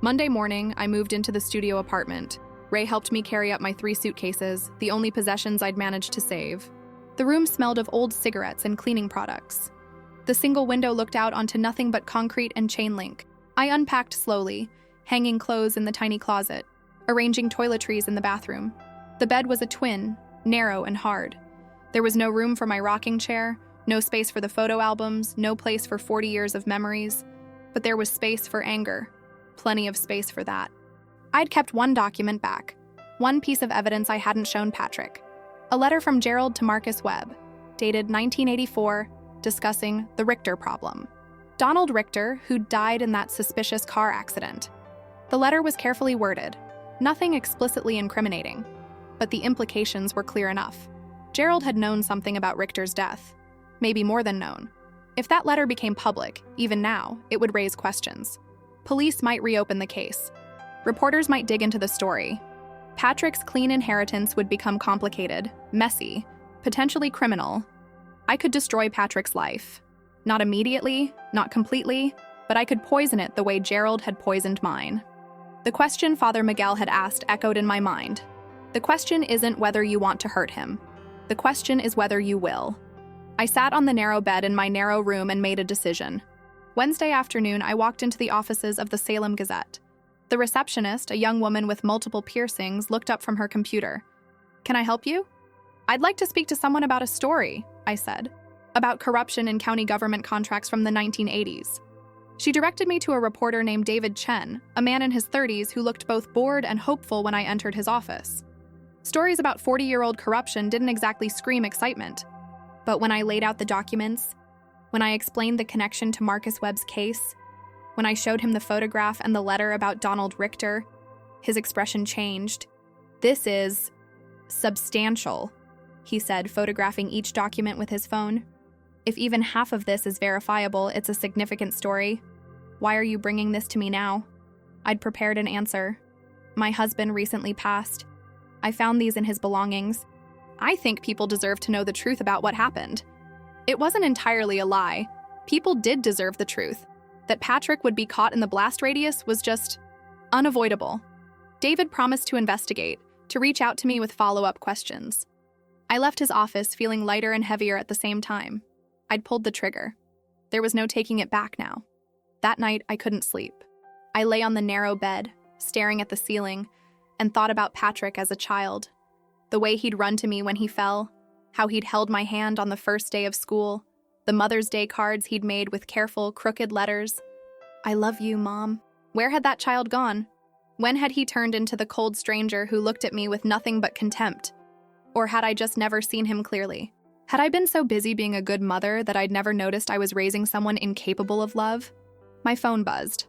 Speaker 1: Monday morning, I moved into the studio apartment. Ray helped me carry up my 3 suitcases, the only possessions I'd managed to save. The room smelled of old cigarettes and cleaning products. The single window looked out onto nothing but concrete and chain link. I unpacked slowly, hanging clothes in the tiny closet, arranging toiletries in the bathroom. The bed was a twin, narrow and hard. There was no room for my rocking chair, no space for the photo albums, no place for 40 years of memories, but there was space for anger. Plenty of space for that. I'd kept one document back, one piece of evidence I hadn't shown Patrick. A letter from Gerald to Marcus Webb, dated 1984, discussing the Richter problem. Donald Richter, who died in that suspicious car accident. The letter was carefully worded, nothing explicitly incriminating, but the implications were clear enough. Gerald had known something about Richter's death, maybe more than known. If that letter became public, even now, it would raise questions. Police might reopen the case. Reporters might dig into the story. Patrick's clean inheritance would become complicated, messy, potentially criminal. I could destroy Patrick's life. Not immediately, not completely, but I could poison it the way Gerald had poisoned mine. The question Father Miguel had asked echoed in my mind. The question isn't whether you want to hurt him. The question is whether you will. I sat on the narrow bed in my narrow room and made a decision. Wednesday afternoon, I walked into the offices of the Salem Gazette. The receptionist, a young woman with multiple piercings, looked up from her computer. "Can I help you?" "I'd like to speak to someone about a story," I said, "about corruption in county government contracts from the 1980s. She directed me to a reporter named David Chen, a man in his 30s who looked both bored and hopeful when I entered his office. Stories about 40-year-old corruption didn't exactly scream excitement. But when I laid out the documents, when I explained the connection to Marcus Webb's case, when I showed him the photograph and the letter about Donald Richter, his expression changed. "This is substantial," he said, photographing each document with his phone. "If even half of this is verifiable, it's a significant story. Why are you bringing this to me now?" I'd prepared an answer. "My husband recently passed. I found these in his belongings. I think people deserve to know the truth about what happened." It wasn't entirely a lie. People did deserve the truth. That Patrick would be caught in the blast radius was just unavoidable. David promised to investigate, to reach out to me with follow-up questions. I left his office feeling lighter and heavier at the same time. I'd pulled the trigger. There was no taking it back now. That night, I couldn't sleep. I lay on the narrow bed, staring at the ceiling, and thought about Patrick as a child. The way he'd run to me when he fell, how he'd held my hand on the first day of school, the Mother's Day cards he'd made with careful, crooked letters. "I love you, Mom." Where had that child gone? When had he turned into the cold stranger who looked at me with nothing but contempt? Or had I just never seen him clearly? Had I been so busy being a good mother that I'd never noticed I was raising someone incapable of love? My phone buzzed.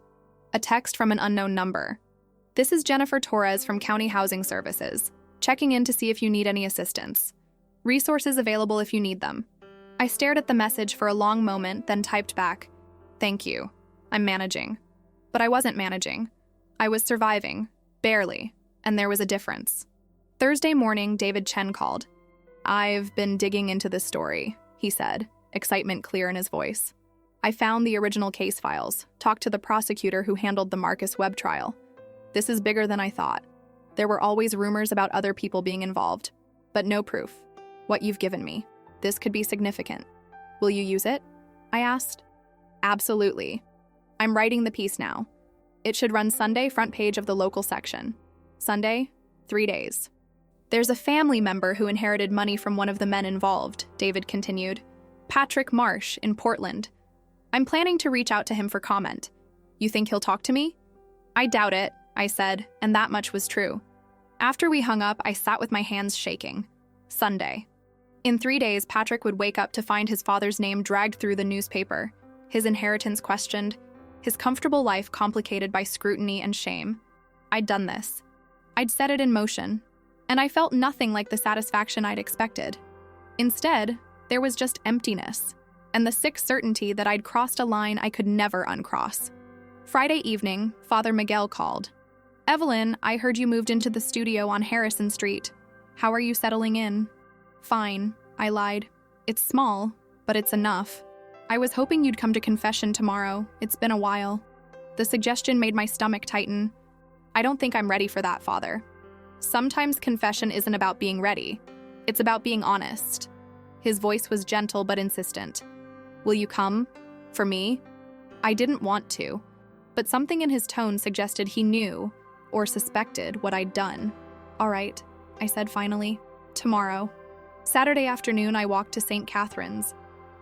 Speaker 1: A text from an unknown number. "This is Jennifer Torres from County Housing Services, checking in to see if you need any assistance. Resources available if you need them." I stared at the message for a long moment, then typed back, "Thank you. I'm managing." But I wasn't managing. I was surviving, barely, and there was a difference. Thursday morning, David Chen called. "I've been digging into this story," he said, excitement clear in his voice. "I found the original case files, talked to the prosecutor who handled the Marcus Webb trial. This is bigger than I thought. There were always rumors about other people being involved, but no proof. What you've given me. This could be significant. Will you use it?" I asked. "Absolutely. I'm writing the piece now. It should run Sunday, front page of the local section. Sunday, 3 days." "There's a family member who inherited money from one of the men involved," David continued. "Patrick Marsh in Portland. I'm planning to reach out to him for comment. You think he'll talk to me?" "I doubt it," I said, and that much was true. After we hung up, I sat with my hands shaking. Sunday. In 3 days, Patrick would wake up to find his father's name dragged through the newspaper, his inheritance questioned, his comfortable life complicated by scrutiny and shame. I'd done this. I'd set it in motion, and I felt nothing like the satisfaction I'd expected. Instead, there was just emptiness, and the sick certainty that I'd crossed a line I could never uncross. Friday evening, Father Miguel called. "Evelyn, I heard you moved into the studio on Harrison Street. How are you settling in?" "Fine," I lied. "It's small, but it's enough. I was hoping you'd come to confession tomorrow. It's been a while." The suggestion made my stomach tighten. "I don't think I'm ready for that, Father. Sometimes confession isn't about being ready. It's about being honest." His voice was gentle but insistent. "Will you come? For me?" I didn't want to, but something in his tone suggested he knew, or suspected, what I'd done. "All right," I said finally. "Tomorrow." Saturday afternoon, I walked to St. Catherine's.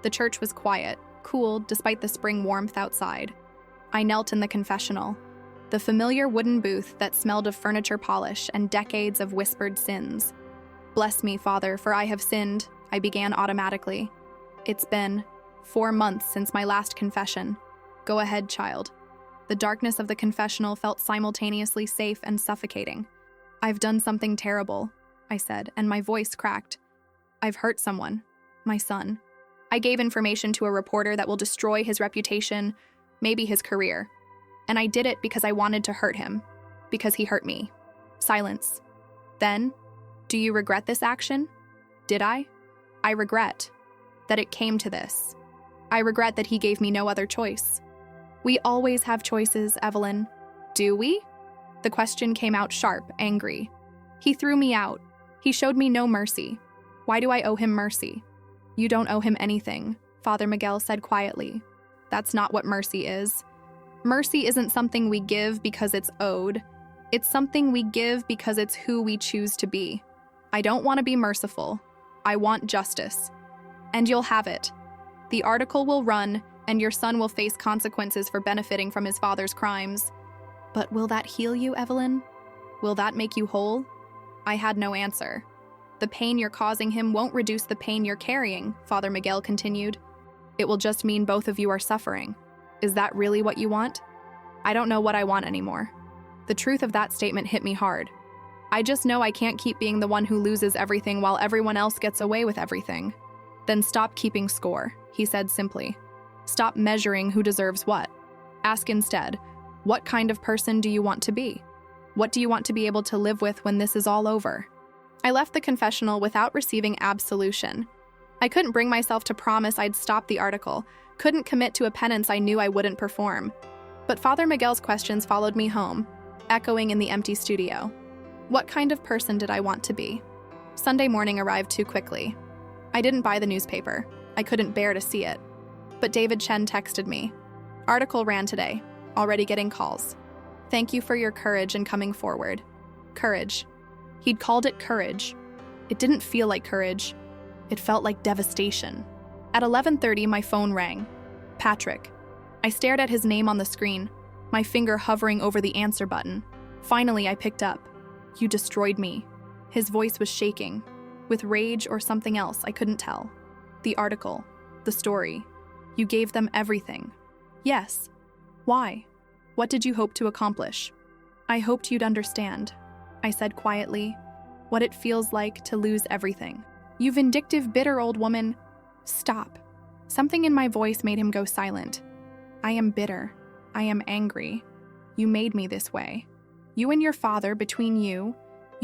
Speaker 1: The church was quiet, cool despite the spring warmth outside. I knelt in the confessional, the familiar wooden booth that smelled of furniture polish and decades of whispered sins. "Bless me, Father, for I have sinned," I began automatically. "It's been 4 months since my last confession. Go ahead, child." The darkness of the confessional felt simultaneously safe and suffocating. "I've done something terrible," I said, and my voice cracked. "I've hurt someone, my son. I gave information to a reporter that will destroy his reputation, maybe his career. And I did it because I wanted to hurt him, because he hurt me." Silence. Then, "Do you regret this action?" Did I? I regret that it came to this. I regret that he gave me no other choice. We always have choices, Evelyn. Do we? The question came out sharp, angry. He threw me out. He showed me no mercy. Why do I owe him mercy? You don't owe him anything, Father Miguel said quietly. That's not what mercy is. Mercy isn't something we give because it's owed. It's something we give because it's who we choose to be. I don't want to be merciful. I want justice. And you'll have it. The article will run, and your son will face consequences for benefiting from his father's crimes. But will that heal you, Evelyn? Will that make you whole? I had no answer. The pain you're causing him won't reduce the pain you're carrying, Father Miguel continued. It will just mean both of you are suffering. Is that really what you want? I don't know what I want anymore. The truth of that statement hit me hard. I just know I can't keep being the one who loses everything while everyone else gets away with everything. Then stop keeping score, he said simply. Stop measuring who deserves what. Ask instead, what kind of person do you want to be? What do you want to be able to live with when this is all over? I left the confessional without receiving absolution. I couldn't bring myself to promise I'd stop the article, couldn't commit to a penance I knew I wouldn't perform. But Father Miguel's questions followed me home. echoing in the empty studio. What kind of person did I want to be? Sunday morning arrived too quickly. I didn't buy the newspaper. I couldn't bear to see it. But David Chen texted me. Article ran today, already getting calls. Thank you for your courage in coming forward. Courage. He'd called it courage. It didn't feel like courage. It felt like devastation. At 11:30, my phone rang. Patrick. I stared at his name on the screen, my finger hovering over the answer button. Finally, I picked up. You destroyed me. His voice was shaking, with rage or something else I couldn't tell. The article, the story. You gave them everything. Yes. Why? What did you hope to accomplish? I hoped you'd understand, I said quietly, what it feels like to lose everything. You vindictive, bitter old woman. Stop. Something in my voice made him go silent. I am bitter. I am angry. You made me this way. You and your father, between you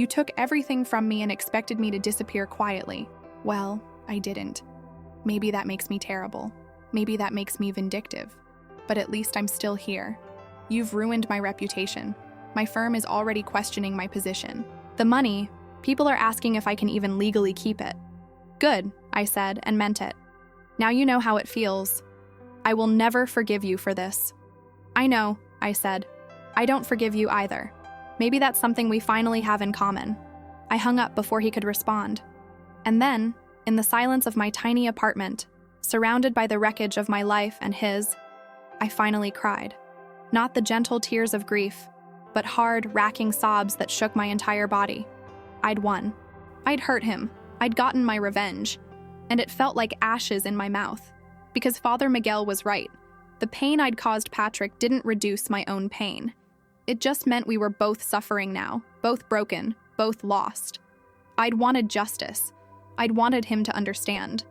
Speaker 1: took everything from me and expected me to disappear quietly. Well, I didn't. Maybe that makes me terrible. Maybe that makes me vindictive. But at least I'm still here. You've ruined my reputation. My firm is already questioning my position. The money, people are asking if I can even legally keep it. Good, I said, and meant it. Now you know how it feels. I will never forgive you for this. I know, I said. I don't forgive you either. Maybe that's something we finally have in common. I hung up before he could respond. And then, in the silence of my tiny apartment, surrounded by the wreckage of my life and his, I finally cried. Not the gentle tears of grief, but hard, racking sobs that shook my entire body. I'd won. I'd hurt him. I'd gotten my revenge. And it felt like ashes in my mouth. Because Father Miguel was right. The pain I'd caused Patrick didn't reduce my own pain. It just meant we were both suffering now, both broken, both lost. I'd wanted justice. I'd wanted him to understand.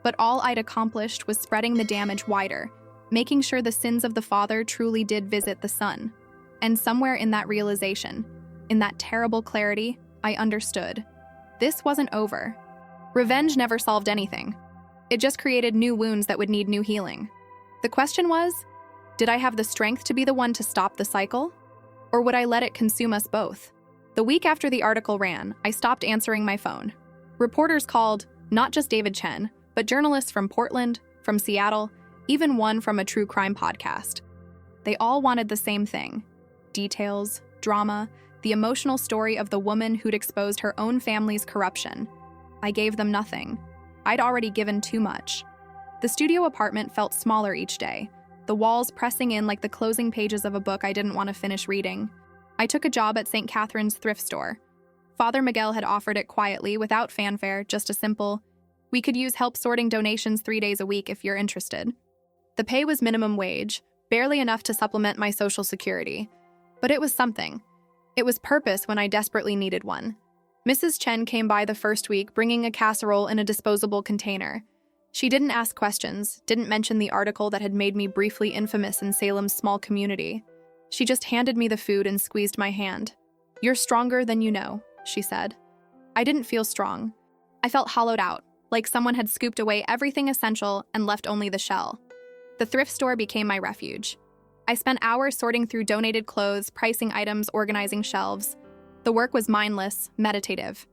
Speaker 1: But all I'd accomplished was spreading the damage wider, making sure the sins of the father truly did visit the son. And somewhere in that realization, in that terrible clarity, I understood. This wasn't over. Revenge never solved anything. It just created new wounds that would need new healing. The question was, did I have the strength to be the one to stop the cycle? Or would I let it consume us both? The week after the article ran, I stopped answering my phone. Reporters called, not just David Chen, but journalists from Portland, from Seattle, even one from a true crime podcast. They all wanted the same thing. Details, drama, the emotional story of the woman who'd exposed her own family's corruption. I gave them nothing. I'd already given too much. The studio apartment felt smaller each day, the walls pressing in like the closing pages of a book I didn't want to finish reading. I took a job at St. Catherine's thrift store. Father Miguel had offered it quietly, without fanfare, just a simple, "We could use help sorting donations 3 days a week if you're interested." The pay was minimum wage, barely enough to supplement my social security. But it was something. It was purpose when I desperately needed one. Mrs. Chen came by the first week bringing a casserole in a disposable container. She didn't ask questions, didn't mention the article that had made me briefly infamous in Salem's small community. She just handed me the food and squeezed my hand. "You're stronger than you know," she said. I didn't feel strong. I felt hollowed out, like someone had scooped away everything essential and left only the shell. The thrift store became my refuge. I spent hours sorting through donated clothes, pricing items, organizing shelves. The work was mindless, meditative.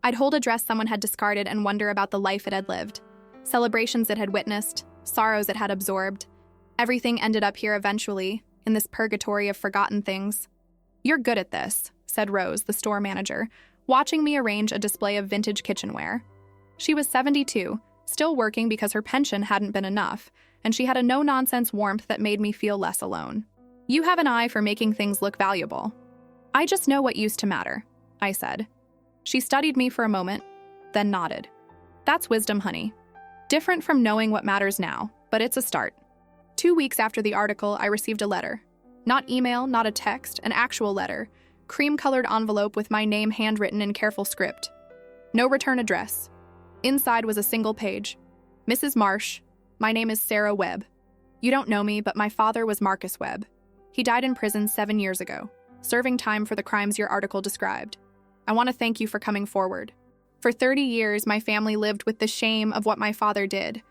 Speaker 1: I'd hold a dress someone had discarded and wonder about the life it had lived. Celebrations it had witnessed, sorrows it had absorbed. Everything ended up here eventually, in this purgatory of forgotten things. "You're good at this," said Rose, the store manager, watching me arrange a display of vintage kitchenware. She was 72, still working because her pension hadn't been enough, and she had a no-nonsense warmth that made me feel less alone. "You have an eye for making things look valuable." "I just know what used to matter," I said. She studied me for a moment, then nodded. "That's wisdom, honey. Different from knowing what matters now, but it's a start." 2 weeks after the article, I received a letter. Not email, not a text, an actual letter. Cream-colored envelope with my name handwritten in careful script. No return address. Inside was a single page. "Mrs. Marsh, my name is Sarah Webb. You don't know me, but my father was Marcus Webb. He died in prison 7 years ago, serving time for the crimes your article described. I want to thank you for coming forward. For 30 years, my family lived with the shame of what my father did,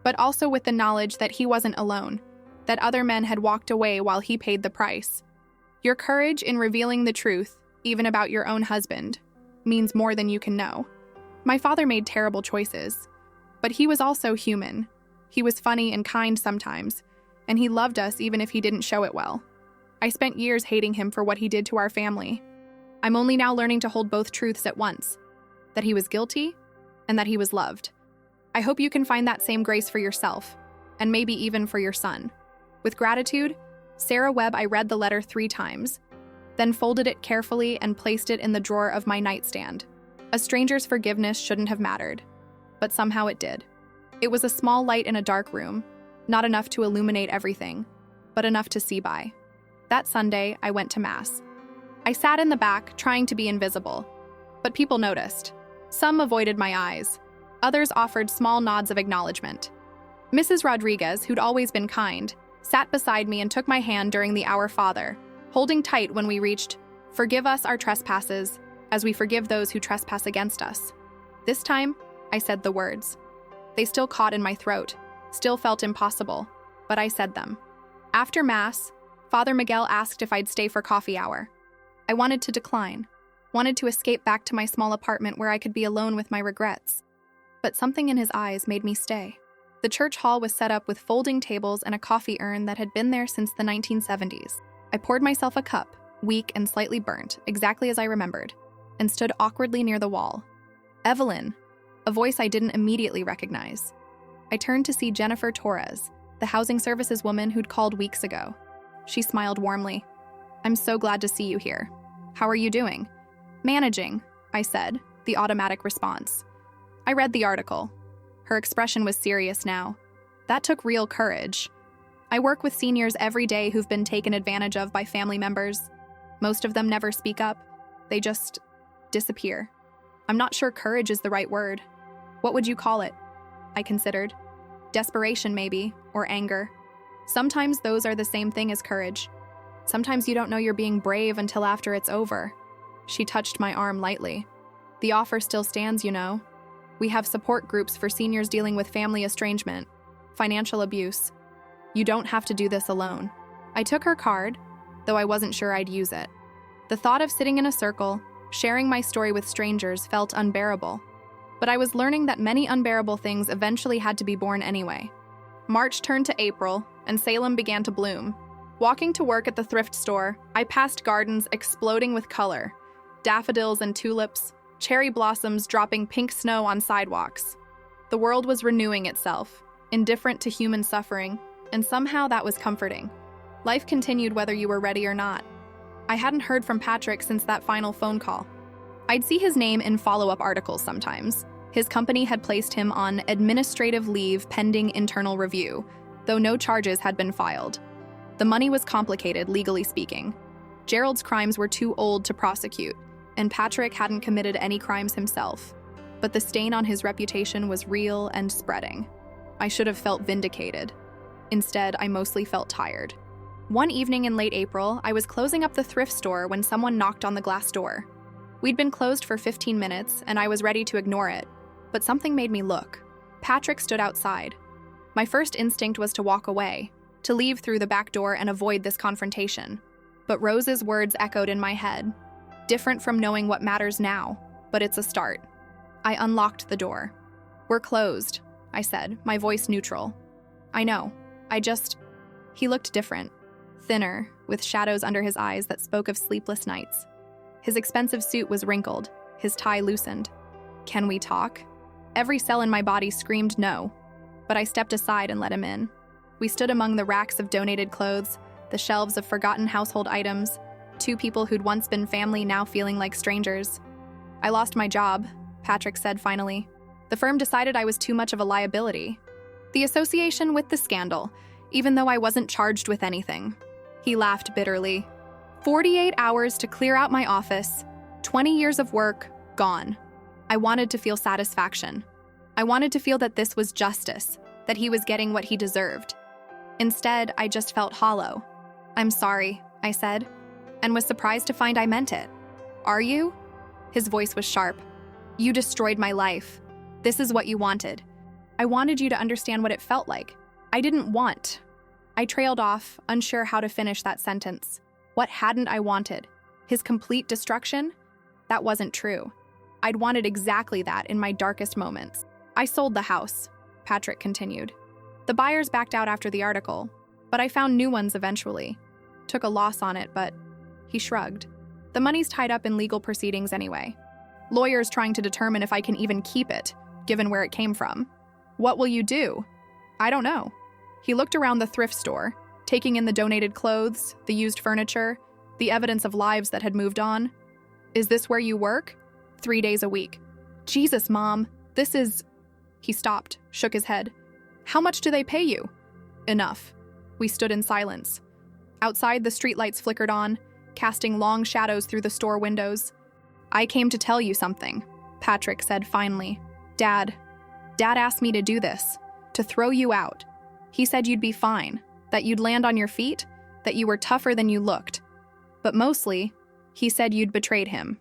Speaker 1: but also with the knowledge that he wasn't alone, that other men had walked away while he paid the price. Your courage in revealing the truth, even about your own husband, means more than you can know. My father made terrible choices, but he was also human. He was funny and kind sometimes, and he loved us even if he didn't show it well. I spent years hating him for what he did to our family. I'm only now learning to hold both truths at once, that he was guilty and that he was loved. I hope you can find that same grace for yourself, and maybe even for your son. With gratitude, Sarah Webb. I read the letter 3 times, then folded it carefully and placed it in the drawer of my nightstand. A stranger's forgiveness shouldn't have mattered, but somehow it did. It was a small light in a dark room, not enough to illuminate everything, but enough to see by. That Sunday, I went to Mass. I sat in the back, trying to be invisible, but people noticed. Some avoided my eyes. Others offered small nods of acknowledgement. Mrs. Rodriguez, who'd always been kind, sat beside me and took my hand during the Our Father, holding tight when we reached, "Forgive us our trespasses, as we forgive those who trespass against us." This time, I said the words. They still caught in my throat, still felt impossible, but I said them. After Mass, Father Miguel asked if I'd stay for coffee hour. I wanted to decline, wanted to escape back to my small apartment where I could be alone with my regrets. But something in his eyes made me stay. The church hall was set up with folding tables and a coffee urn that had been there since the 1970s. I poured myself a cup, weak and slightly burnt, exactly as I remembered, and stood awkwardly near the wall. Evelyn, a voice I didn't immediately recognize. I turned to see Jennifer Torres, the housing services woman who'd called weeks ago. She smiled warmly. "I'm so glad to see you here. How are you doing?" "Managing," I said, the automatic response. I read the article. Her expression was serious now. That took real courage. I work with seniors every day who've been taken advantage of by family members. Most of them never speak up. They just disappear. I'm not sure courage is the right word. What would you call it? I considered. Desperation, maybe, or anger. Sometimes those are the same thing as courage. Sometimes you don't know you're being brave until after it's over. She touched my arm lightly. The offer still stands, you know. We have support groups for seniors dealing with family estrangement, financial abuse. You don't have to do this alone. I took her card, though I wasn't sure I'd use it. The thought of sitting in a circle, sharing my story with strangers felt unbearable. But I was learning that many unbearable things eventually had to be borne anyway. March turned to April, and Salem began to bloom. Walking to work at the thrift store, I passed gardens exploding with color, daffodils and tulips, cherry blossoms dropping pink snow on sidewalks. The world was renewing itself, indifferent to human suffering, and somehow that was comforting. Life continued whether you were ready or not. I hadn't heard from Patrick since that final phone call. I'd see his name in follow-up articles sometimes. His company had placed him on administrative leave pending internal review, though no charges had been filed. The money was complicated, legally speaking. Gerald's crimes were too old to prosecute, and Patrick hadn't committed any crimes himself. But the stain on his reputation was real and spreading. I should have felt vindicated. Instead, I mostly felt tired. One evening in late April, I was closing up the thrift store when someone knocked on the glass door. We'd been closed for 15 minutes, and I was ready to ignore it, but something made me look. Patrick stood outside. My first instinct was to walk away, to leave through the back door and avoid this confrontation. But Rose's words echoed in my head. Different from knowing what matters now, but it's a start. I unlocked the door. "We're closed," I said, my voice neutral. "I know. He looked different. Thinner, with shadows under his eyes that spoke of sleepless nights. His expensive suit was wrinkled, his tie loosened. "Can we talk?" Every cell in my body screamed no, but I stepped aside and let him in. We stood among the racks of donated clothes, the shelves of forgotten household items, 2 people who'd once been family now feeling like strangers. "I lost my job," Patrick said finally. "The firm decided I was too much of a liability. The association with the scandal, even though I wasn't charged with anything." He laughed bitterly. 48 hours to clear out my office, 20 years of work, gone. I wanted to feel satisfaction. I wanted to feel that this was justice, that he was getting what he deserved. Instead, I just felt hollow. "I'm sorry," I said, and was surprised to find I meant it. "Are you?" His voice was sharp. "You destroyed my life. This is what you wanted. I wanted you to understand what it felt like. I didn't want." I trailed off, unsure how to finish that sentence. What hadn't I wanted? His complete destruction? That wasn't true. I'd wanted exactly that in my darkest moments. I sold the house, Patrick continued. The buyers backed out after the article, but I found new ones eventually. Took a loss on it, but he shrugged. The money's tied up in legal proceedings anyway. Lawyers trying to determine if I can even keep it, given where it came from. What will you do? I don't know. He looked around the thrift store, taking in the donated clothes, the used furniture, the evidence of lives that had moved on. Is this where you work? 3 days a week. Jesus, Mom, this is... He stopped, shook his head. How much do they pay you? Enough. We stood in silence. Outside, the streetlights flickered on, casting long shadows through the store windows. I came to tell you something, Patrick said finally. Dad asked me to do this, to throw you out. He said you'd be fine, that you'd land on your feet, that you were tougher than you looked. But mostly, he said you'd betrayed him.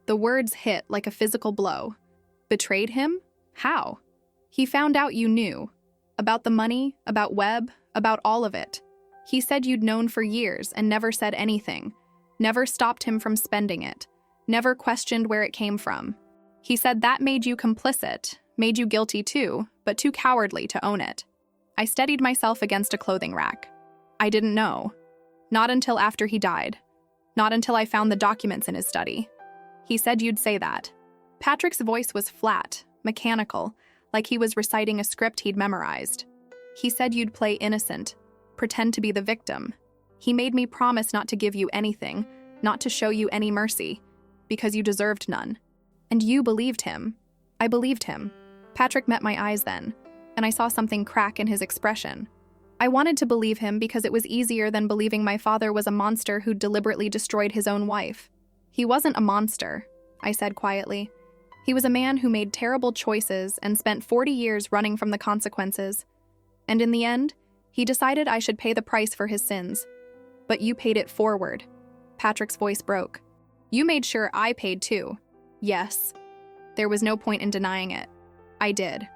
Speaker 1: The words hit like a physical blow. Betrayed him? How? He found out you knew. About the money, about Webb, about all of it. He said you'd known for years and never said anything, never stopped him from spending it, never questioned where it came from. He said that made you complicit, made you guilty too, but too cowardly to own it. I steadied myself against a clothing rack. I didn't know. Not until after he died. Not until I found the documents in his study. He said you'd say that. Patrick's voice was flat, mechanical, like he was reciting a script he'd memorized. He said you'd play innocent, pretend to be the victim. He made me promise not to give you anything, not to show you any mercy, because you deserved none. And you believed him. I believed him. Patrick met my eyes then, and I saw something crack in his expression. I wanted to believe him because it was easier than believing my father was a monster who'd deliberately destroyed his own wife. He wasn't a monster, I said quietly. He was a man who made terrible choices and spent 40 years running from the consequences. And in the end, he decided I should pay the price for his sins. But you paid it forward. Patrick's voice broke. You made sure I paid too. Yes. There was no point in denying it. I did.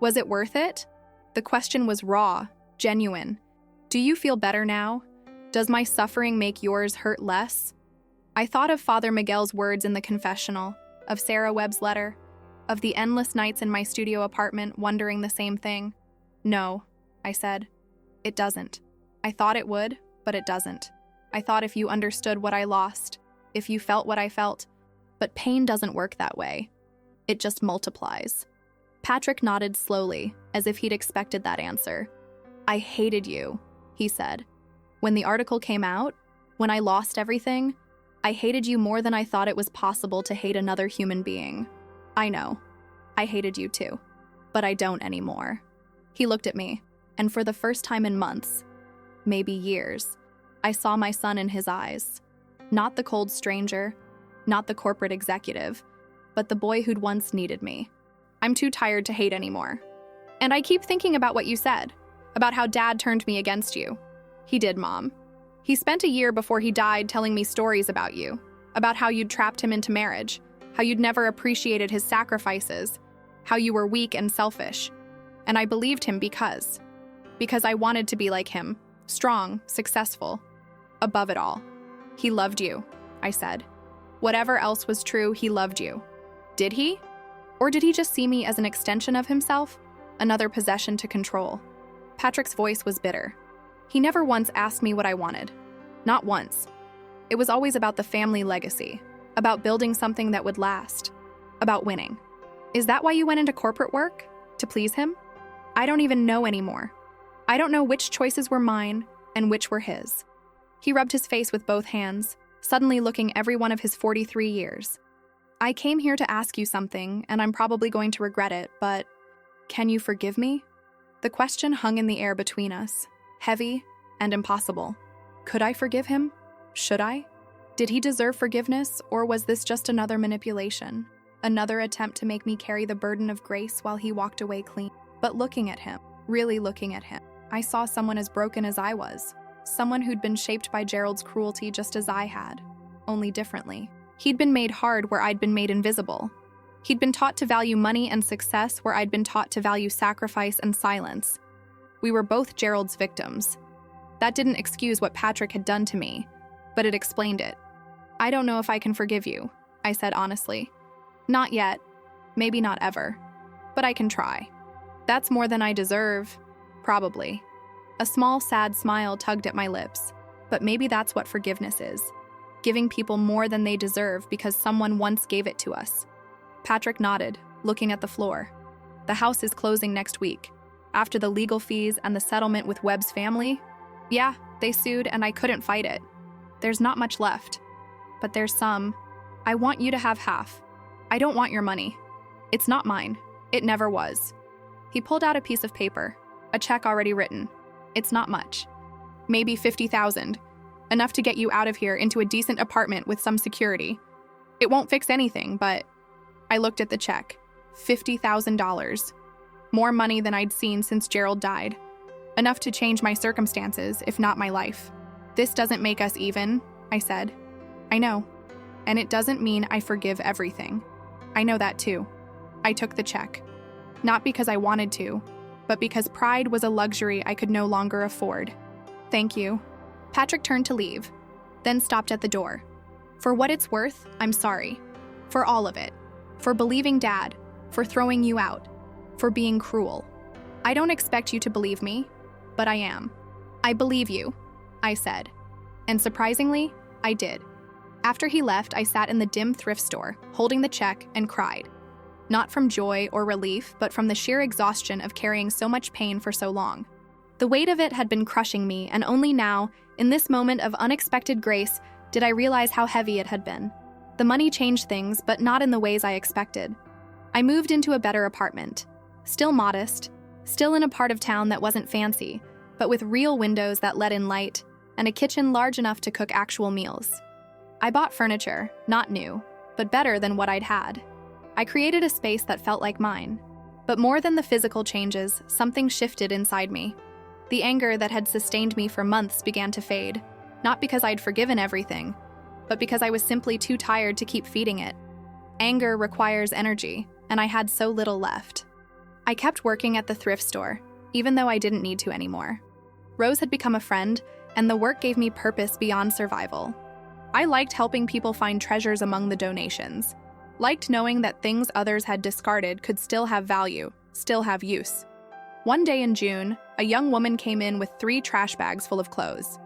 Speaker 1: Was it worth it? The question was raw, genuine. Do you feel better now? Does my suffering make yours hurt less? I thought of Father Miguel's words in the confessional, of Sarah Webb's letter, of the endless nights in my studio apartment wondering the same thing. No, I said. It doesn't. I thought it would, but it doesn't. I thought if you understood what I lost, if you felt what I felt, but pain doesn't work that way. It just multiplies. Patrick nodded slowly, as if he'd expected that answer. I hated you, he said. When the article came out, when I lost everything, I hated you more than I thought it was possible to hate another human being. I know. I hated you too. But I don't anymore. He looked at me, and for the first time in months, maybe years, I saw my son in his eyes. Not the cold stranger, not the corporate executive, but the boy who'd once needed me. I'm too tired to hate anymore. And I keep thinking about what you said, about how Dad turned me against you. He did, Mom. He spent a year before he died telling me stories about you, about how you'd trapped him into marriage, how you'd never appreciated his sacrifices, how you were weak and selfish. And I believed him because I wanted to be like him, strong, successful, above it all. He loved you, I said. Whatever else was true, he loved you. Did he? Or did he just see me as an extension of himself, another possession to control? Patrick's voice was bitter. He never once asked me what I wanted. Not once. It was always about the family legacy, about building something that would last, about winning. Is that why you went into corporate work? To please him? I don't even know anymore. I don't know which choices were mine and which were his. He rubbed his face with both hands, suddenly looking every one of his 43 years. I came here to ask you something, and I'm probably going to regret it, but can you forgive me? The question hung in the air between us, heavy and impossible. Could I forgive him? Should I? Did he deserve forgiveness, or was this just another manipulation? Another attempt to make me carry the burden of grace while he walked away clean? But looking at him, really looking at him, I saw someone as broken as I was. Someone who'd been shaped by Gerald's cruelty just as I had, only differently. He'd been made hard where I'd been made invisible. He'd been taught to value money and success where I'd been taught to value sacrifice and silence. We were both Gerald's victims. That didn't excuse what Patrick had done to me, but it explained it. "I don't know if I can forgive you," I said honestly. "Not yet. Maybe not ever. But I can try." "That's more than I deserve." "Probably." A small, sad smile tugged at my lips. But maybe that's what forgiveness is. Giving people more than they deserve because someone once gave it to us. Patrick nodded, looking at the floor. "The house is closing next week. After the legal fees and the settlement with Webb's family? Yeah, they sued and I couldn't fight it. There's not much left. But there's some. I want you to have half. I don't want your money. It's not mine. It never was." He pulled out a piece of paper, a check already written. "It's not much. Maybe $50,000. Enough to get you out of here into a decent apartment with some security. It won't fix anything, but..." I looked at the check. $50,000. More money than I'd seen since Gerald died. Enough to change my circumstances, if not my life. "This doesn't make us even," I said. "I know. And it doesn't mean I forgive everything. I know that too." I took the check. Not because I wanted to, but because pride was a luxury I could no longer afford. "Thank you." Patrick turned to leave, then stopped at the door. "For what it's worth, I'm sorry. For all of it. For believing Dad. For throwing you out. For being cruel. I don't expect you to believe me, but I am. I believe you," I said. And surprisingly, I did. After he left, I sat in the dim thrift store, holding the check, and cried. Not from joy or relief, but from the sheer exhaustion of carrying so much pain for so long. The weight of it had been crushing me, and only now, in this moment of unexpected grace, did I realize how heavy it had been. The money changed things, but not in the ways I expected. I moved into a better apartment. Still modest, still in a part of town that wasn't fancy, but with real windows that let in light, and a kitchen large enough to cook actual meals. I bought furniture, not new, but better than what I'd had. I created a space that felt like mine. But more than the physical changes, something shifted inside me. The anger that had sustained me for months began to fade, not because I'd forgiven everything, but because I was simply too tired to keep feeding it. Anger requires energy, and I had so little left. I kept working at the thrift store, even though I didn't need to anymore. Rose had become a friend, and the work gave me purpose beyond survival. I liked helping people find treasures among the donations. Liked knowing that things others had discarded could still have value, still have use. One day in June, a young woman came in with 3 trash bags full of clothes.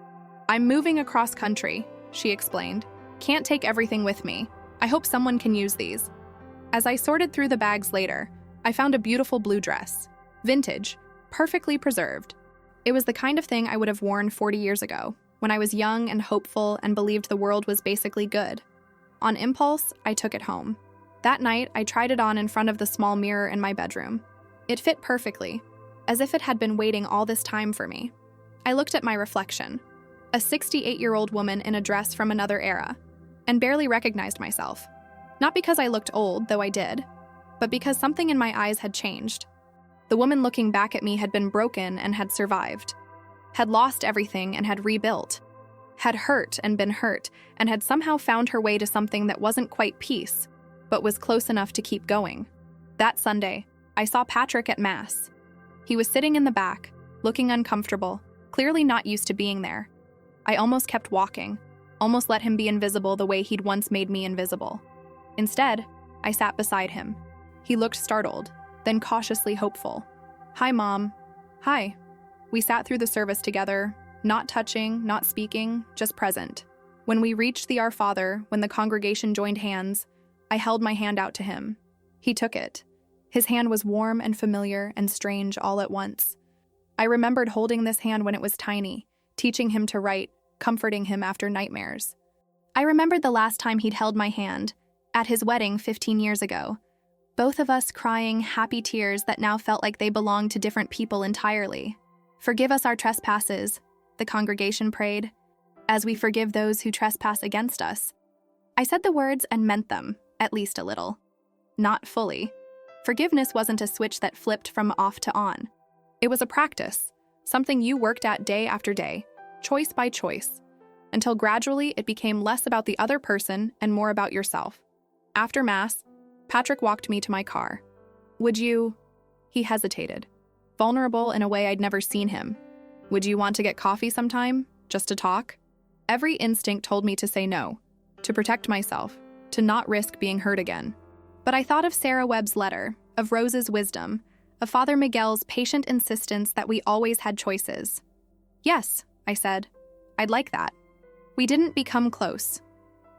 Speaker 1: "I'm moving across country," she explained. "Can't take everything with me. I hope someone can use these." As I sorted through the bags later, I found a beautiful blue dress. Vintage, perfectly preserved. It was the kind of thing I would have worn 40 years ago, when I was young and hopeful and believed the world was basically good. On impulse, I took it home. That night, I tried it on in front of the small mirror in my bedroom. It fit perfectly, as if it had been waiting all this time for me. I looked at my reflection, a 68-year-old woman in a dress from another era, and barely recognized myself. Not because I looked old, though I did, but because something in my eyes had changed. The woman looking back at me had been broken and had survived, had lost everything and had rebuilt, had hurt and been hurt, and had somehow found her way to something that wasn't quite peace, but was close enough to keep going. That Sunday, I saw Patrick at Mass. He was sitting in the back, looking uncomfortable, clearly not used to being there. I almost kept walking, almost let him be invisible the way he'd once made me invisible. Instead, I sat beside him. He looked startled, then cautiously hopeful. "Hi, Mom." "Hi." We sat through the service together, not touching, not speaking, just present. When we reached the Our Father, when the congregation joined hands, I held my hand out to him. He took it. His hand was warm and familiar and strange all at once. I remembered holding this hand when it was tiny, teaching him to write, comforting him after nightmares. I remembered the last time he'd held my hand, at his wedding 15 years ago. Both of us crying happy tears that now felt like they belonged to different people entirely. "Forgive us our trespasses," the congregation prayed, "as we forgive those who trespass against us." I said the words and meant them, at least a little. Not fully. Forgiveness wasn't a switch that flipped from off to on. It was a practice, something you worked at day after day, choice by choice, until gradually it became less about the other person and more about yourself. After Mass, Patrick walked me to my car. "Would you..." He hesitated, vulnerable in a way I'd never seen him. "Would you want to get coffee sometime, just to talk?" Every instinct told me to say no, to protect myself, to not risk being hurt again. But I thought of Sarah Webb's letter, of Rose's wisdom, of Father Miguel's patient insistence that we always had choices. Yes, I said. I'd like that. We didn't become close.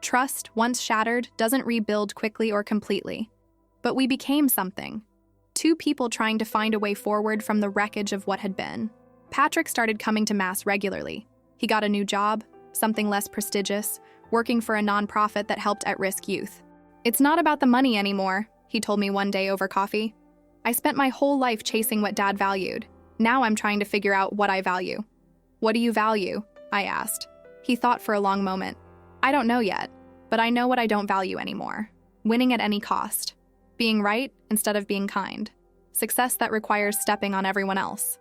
Speaker 1: Trust, once shattered, doesn't rebuild quickly or completely. But we became something. Two people trying to find a way forward from the wreckage of what had been. Patrick started coming to Mass regularly. He got a new job, something less prestigious, working for a nonprofit that helped at-risk youth. "It's not about the money anymore," he told me one day over coffee. "I spent my whole life chasing what Dad valued. Now I'm trying to figure out what I value." "What do you value?" I asked. He thought for a long moment. "I don't know yet, but I know what I don't value anymore. Winning at any cost. Being right instead of being kind. Success that requires stepping on everyone else."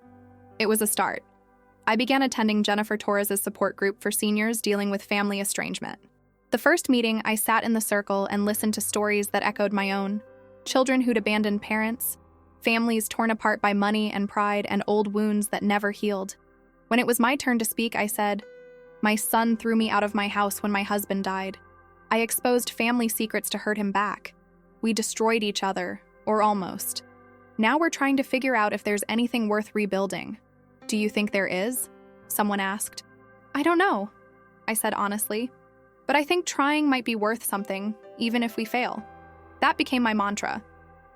Speaker 1: It was a start. I began attending Jennifer Torres' support group for seniors dealing with family estrangement. The first meeting, I sat in the circle and listened to stories that echoed my own. Children who'd abandoned parents, families torn apart by money and pride, and old wounds that never healed. When it was my turn to speak, I said, "My son threw me out of my house when my husband died. I exposed family secrets to hurt him back. We destroyed each other, or almost. Now we're trying to figure out if there's anything worth rebuilding." "Do you think there is?" someone asked. "I don't know," I said honestly. "But I think trying might be worth something, even if we fail." That became my mantra.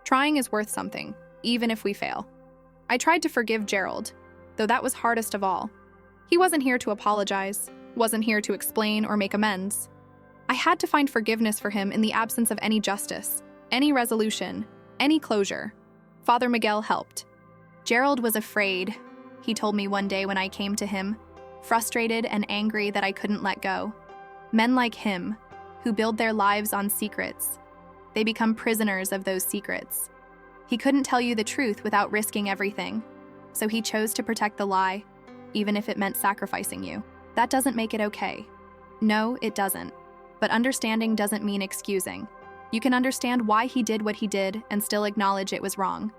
Speaker 1: Trying is worth something, even if we fail. I tried to forgive Gerald, though that was hardest of all. He wasn't here to apologize, wasn't here to explain or make amends. I had to find forgiveness for him in the absence of any justice, any resolution, any closure. Father Miguel helped. "Gerald was afraid," he told me one day when I came to him, frustrated and angry that I couldn't let go. Men like him, who build their lives on secrets, they become prisoners of those secrets. He couldn't tell you the truth without risking everything, so he chose to protect the lie, even if it meant sacrificing you. That doesn't make it okay. No, it doesn't. But understanding doesn't mean excusing. You can understand why he did what he did and still acknowledge it was wrong.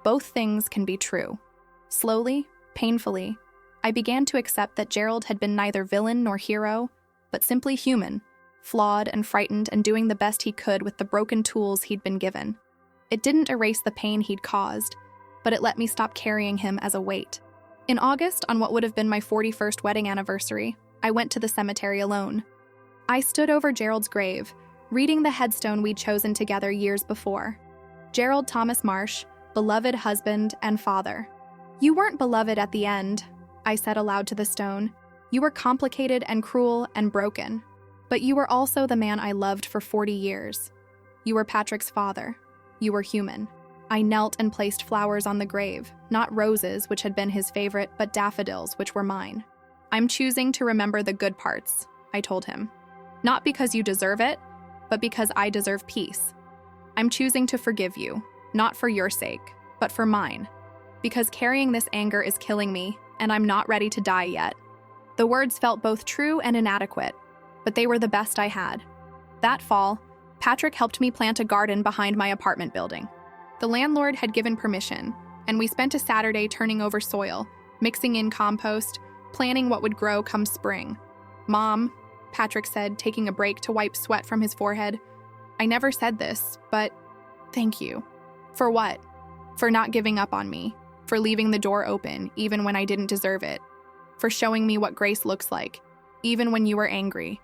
Speaker 1: Both things can be true. Slowly, painfully, I began to accept that Gerald had been neither villain nor hero, but simply human, flawed and frightened and doing the best he could with the broken tools he'd been given. It didn't erase the pain he'd caused, but it let me stop carrying him as a weight. In August, on what would have been my 41st wedding anniversary, I went to the cemetery alone. I stood over Gerald's grave, reading the headstone we'd chosen together years before. Gerald Thomas Marsh, beloved husband and father. "You weren't beloved at the end," I said aloud to the stone. "You were complicated and cruel and broken. But you were also the man I loved for 40 years. You were Patrick's father. You were human." I knelt and placed flowers on the grave, not roses, which had been his favorite, but daffodils, which were mine. "I'm choosing to remember the good parts," I told him. "Not because you deserve it, but because I deserve peace. I'm choosing to forgive you, not for your sake, but for mine. Because carrying this anger is killing me, and I'm not ready to die yet." The words felt both true and inadequate, but they were the best I had. That fall, Patrick helped me plant a garden behind my apartment building. The landlord had given permission, and we spent a Saturday turning over soil, mixing in compost, planning what would grow come spring. "Mom," Patrick said, taking a break to wipe sweat from his forehead, "I never said this, but thank you." "For what?" "For not giving up on me, for leaving the door open even when I didn't deserve it, for showing me what grace looks like, even when you were angry."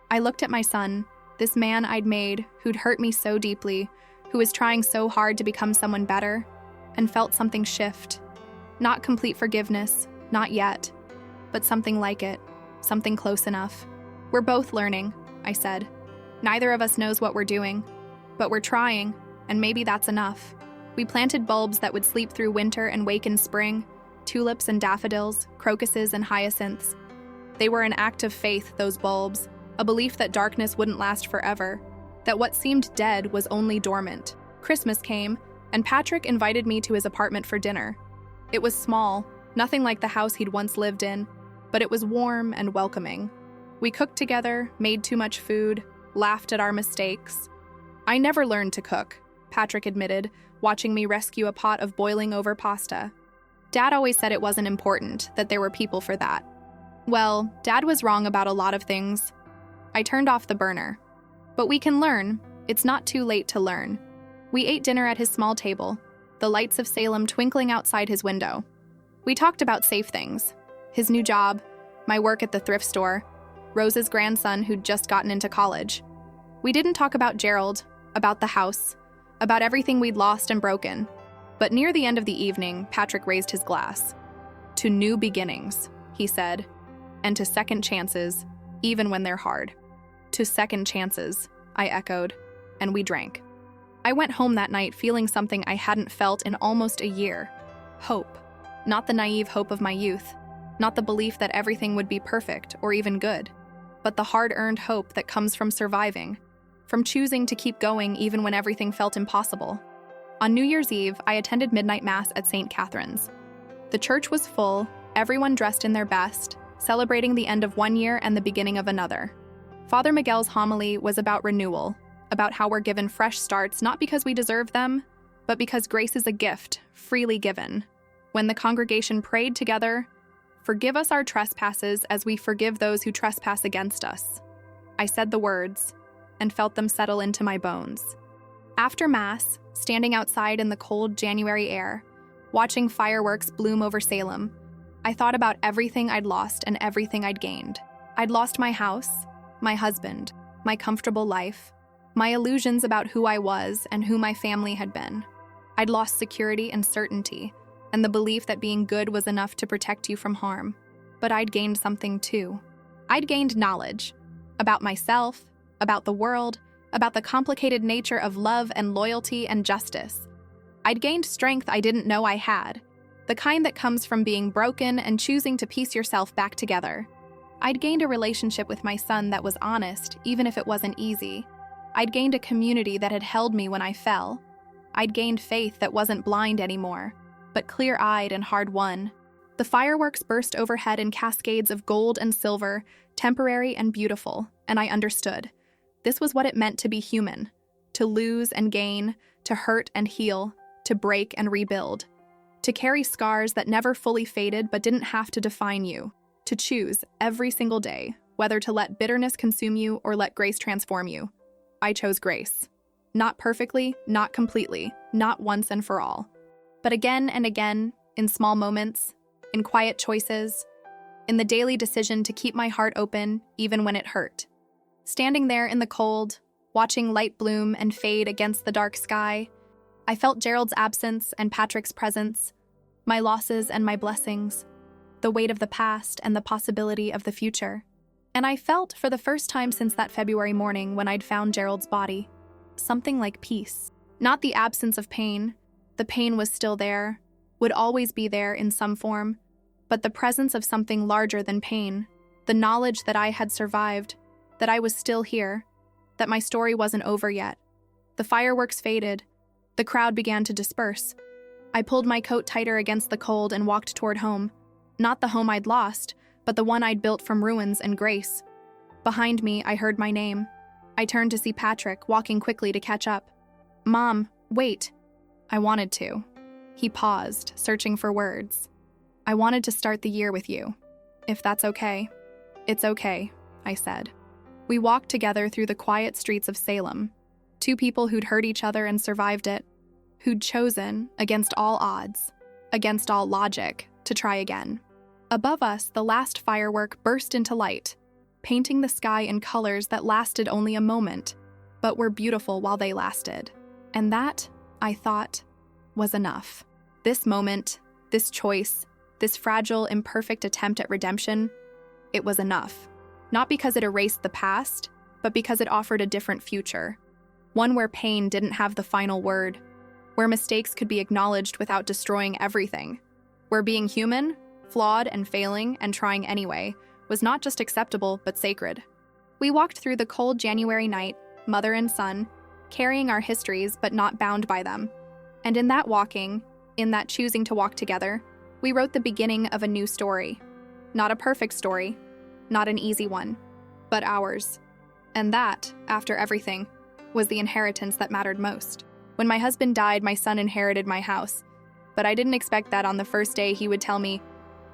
Speaker 1: I looked at my son, this man I'd made who'd hurt me so deeply, who was trying so hard to become someone better, and felt something shift. Not complete forgiveness, not yet, but something like it, something close enough. "We're both learning," I said. "Neither of us knows what we're doing, but we're trying, and maybe that's enough." We planted bulbs that would sleep through winter and wake in spring, tulips and daffodils, crocuses and hyacinths. They were an act of faith, those bulbs, a belief that darkness wouldn't last forever, that what seemed dead was only dormant. Christmas came, and Patrick invited me to his apartment for dinner. It was small, nothing like the house he'd once lived in, but it was warm and welcoming. We cooked together, made too much food, laughed at our mistakes. "I never learned to cook," Patrick admitted, watching me rescue a pot of boiling over pasta. "Dad always said it wasn't important, that there were people for that." Well, Dad was wrong about a lot of things. I turned off the burner. But we can learn. It's not too late to learn. We ate dinner at his small table, the lights of Salem twinkling outside his window. We talked about safe things. His new job, my work at the thrift store, Rose's grandson who'd just gotten into college. We didn't talk about Gerald, about the house, about everything we'd lost and broken. But near the end of the evening, Patrick raised his glass. To new beginnings, he said, and to second chances, even when they're hard. To second chances, I echoed, and we drank. I went home that night feeling something I hadn't felt in almost a year. Hope. Not the naive hope of my youth, not the belief that everything would be perfect or even good, but the hard-earned hope that comes from surviving, from choosing to keep going even when everything felt impossible. On New Year's Eve, I attended midnight mass at St. Catherine's. The church was full, everyone dressed in their best, celebrating the end of one year and the beginning of another. Father Miguel's homily was about renewal, about how we're given fresh starts not because we deserve them, but because grace is a gift, freely given. When the congregation prayed together, "Forgive us our trespasses as we forgive those who trespass against us," I said the words and felt them settle into my bones. After Mass, standing outside in the cold January air, watching fireworks bloom over Salem, I thought about everything I'd lost and everything I'd gained. I'd lost my house, my husband, my comfortable life, my illusions about who I was and who my family had been. I'd lost security and certainty, and the belief that being good was enough to protect you from harm. But I'd gained something too. I'd gained knowledge about myself, about the world, about the complicated nature of love and loyalty and justice. I'd gained strength I didn't know I had, the kind that comes from being broken and choosing to piece yourself back together. I'd gained a relationship with my son that was honest, even if it wasn't easy. I'd gained a community that had held me when I fell. I'd gained faith that wasn't blind anymore, but clear-eyed and hard-won. The fireworks burst overhead in cascades of gold and silver, temporary and beautiful, and I understood. This was what it meant to be human, to lose and gain, to hurt and heal, to break and rebuild, to carry scars that never fully faded but didn't have to define you, to choose every single day whether to let bitterness consume you or let grace transform you. I chose grace. Not perfectly, not completely, not once and for all. But again and again, in small moments, in quiet choices, in the daily decision to keep my heart open even when it hurt. Standing there in the cold, watching light bloom and fade against the dark sky, I felt Gerald's absence and Patrick's presence, my losses and my blessings, the weight of the past and the possibility of the future. And I felt, for the first time since that February morning when I'd found Gerald's body, something like peace. Not the absence of pain. The pain was still there, would always be there in some form, but the presence of something larger than pain, the knowledge that I had survived, that I was still here, that my story wasn't over yet. The fireworks faded. The crowd began to disperse. I pulled my coat tighter against the cold and walked toward home. Not the home I'd lost, but the one I'd built from ruins and grace. Behind me, I heard my name. I turned to see Patrick, walking quickly to catch up. "Mom, wait." I wanted to. He paused, searching for words. "I wanted to start the year with you. If that's okay." "It's okay," I said. We walked together through the quiet streets of Salem. Two people who'd hurt each other and survived it, who'd chosen, against all odds, against all logic, to try again. Above us, the last firework burst into light, painting the sky in colors that lasted only a moment, but were beautiful while they lasted. And that, I thought, was enough. This moment, this choice, this fragile, imperfect attempt at redemption, it was enough. Not because it erased the past, but because it offered a different future. One where pain didn't have the final word, where mistakes could be acknowledged without destroying everything, where being human, flawed and failing and trying anyway, was not just acceptable but sacred. We walked through the cold January night, mother and son, carrying our histories but not bound by them. And in that walking, in that choosing to walk together, we wrote the beginning of a new story. Not a perfect story, not an easy one, but ours. And that, after everything, was the inheritance that mattered most. When my husband died, my son inherited my house, but I didn't expect that on the first day he would tell me,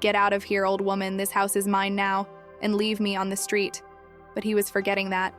Speaker 1: "Get out of here, old woman, this house is mine now," and leave me on the street. But he was forgetting that.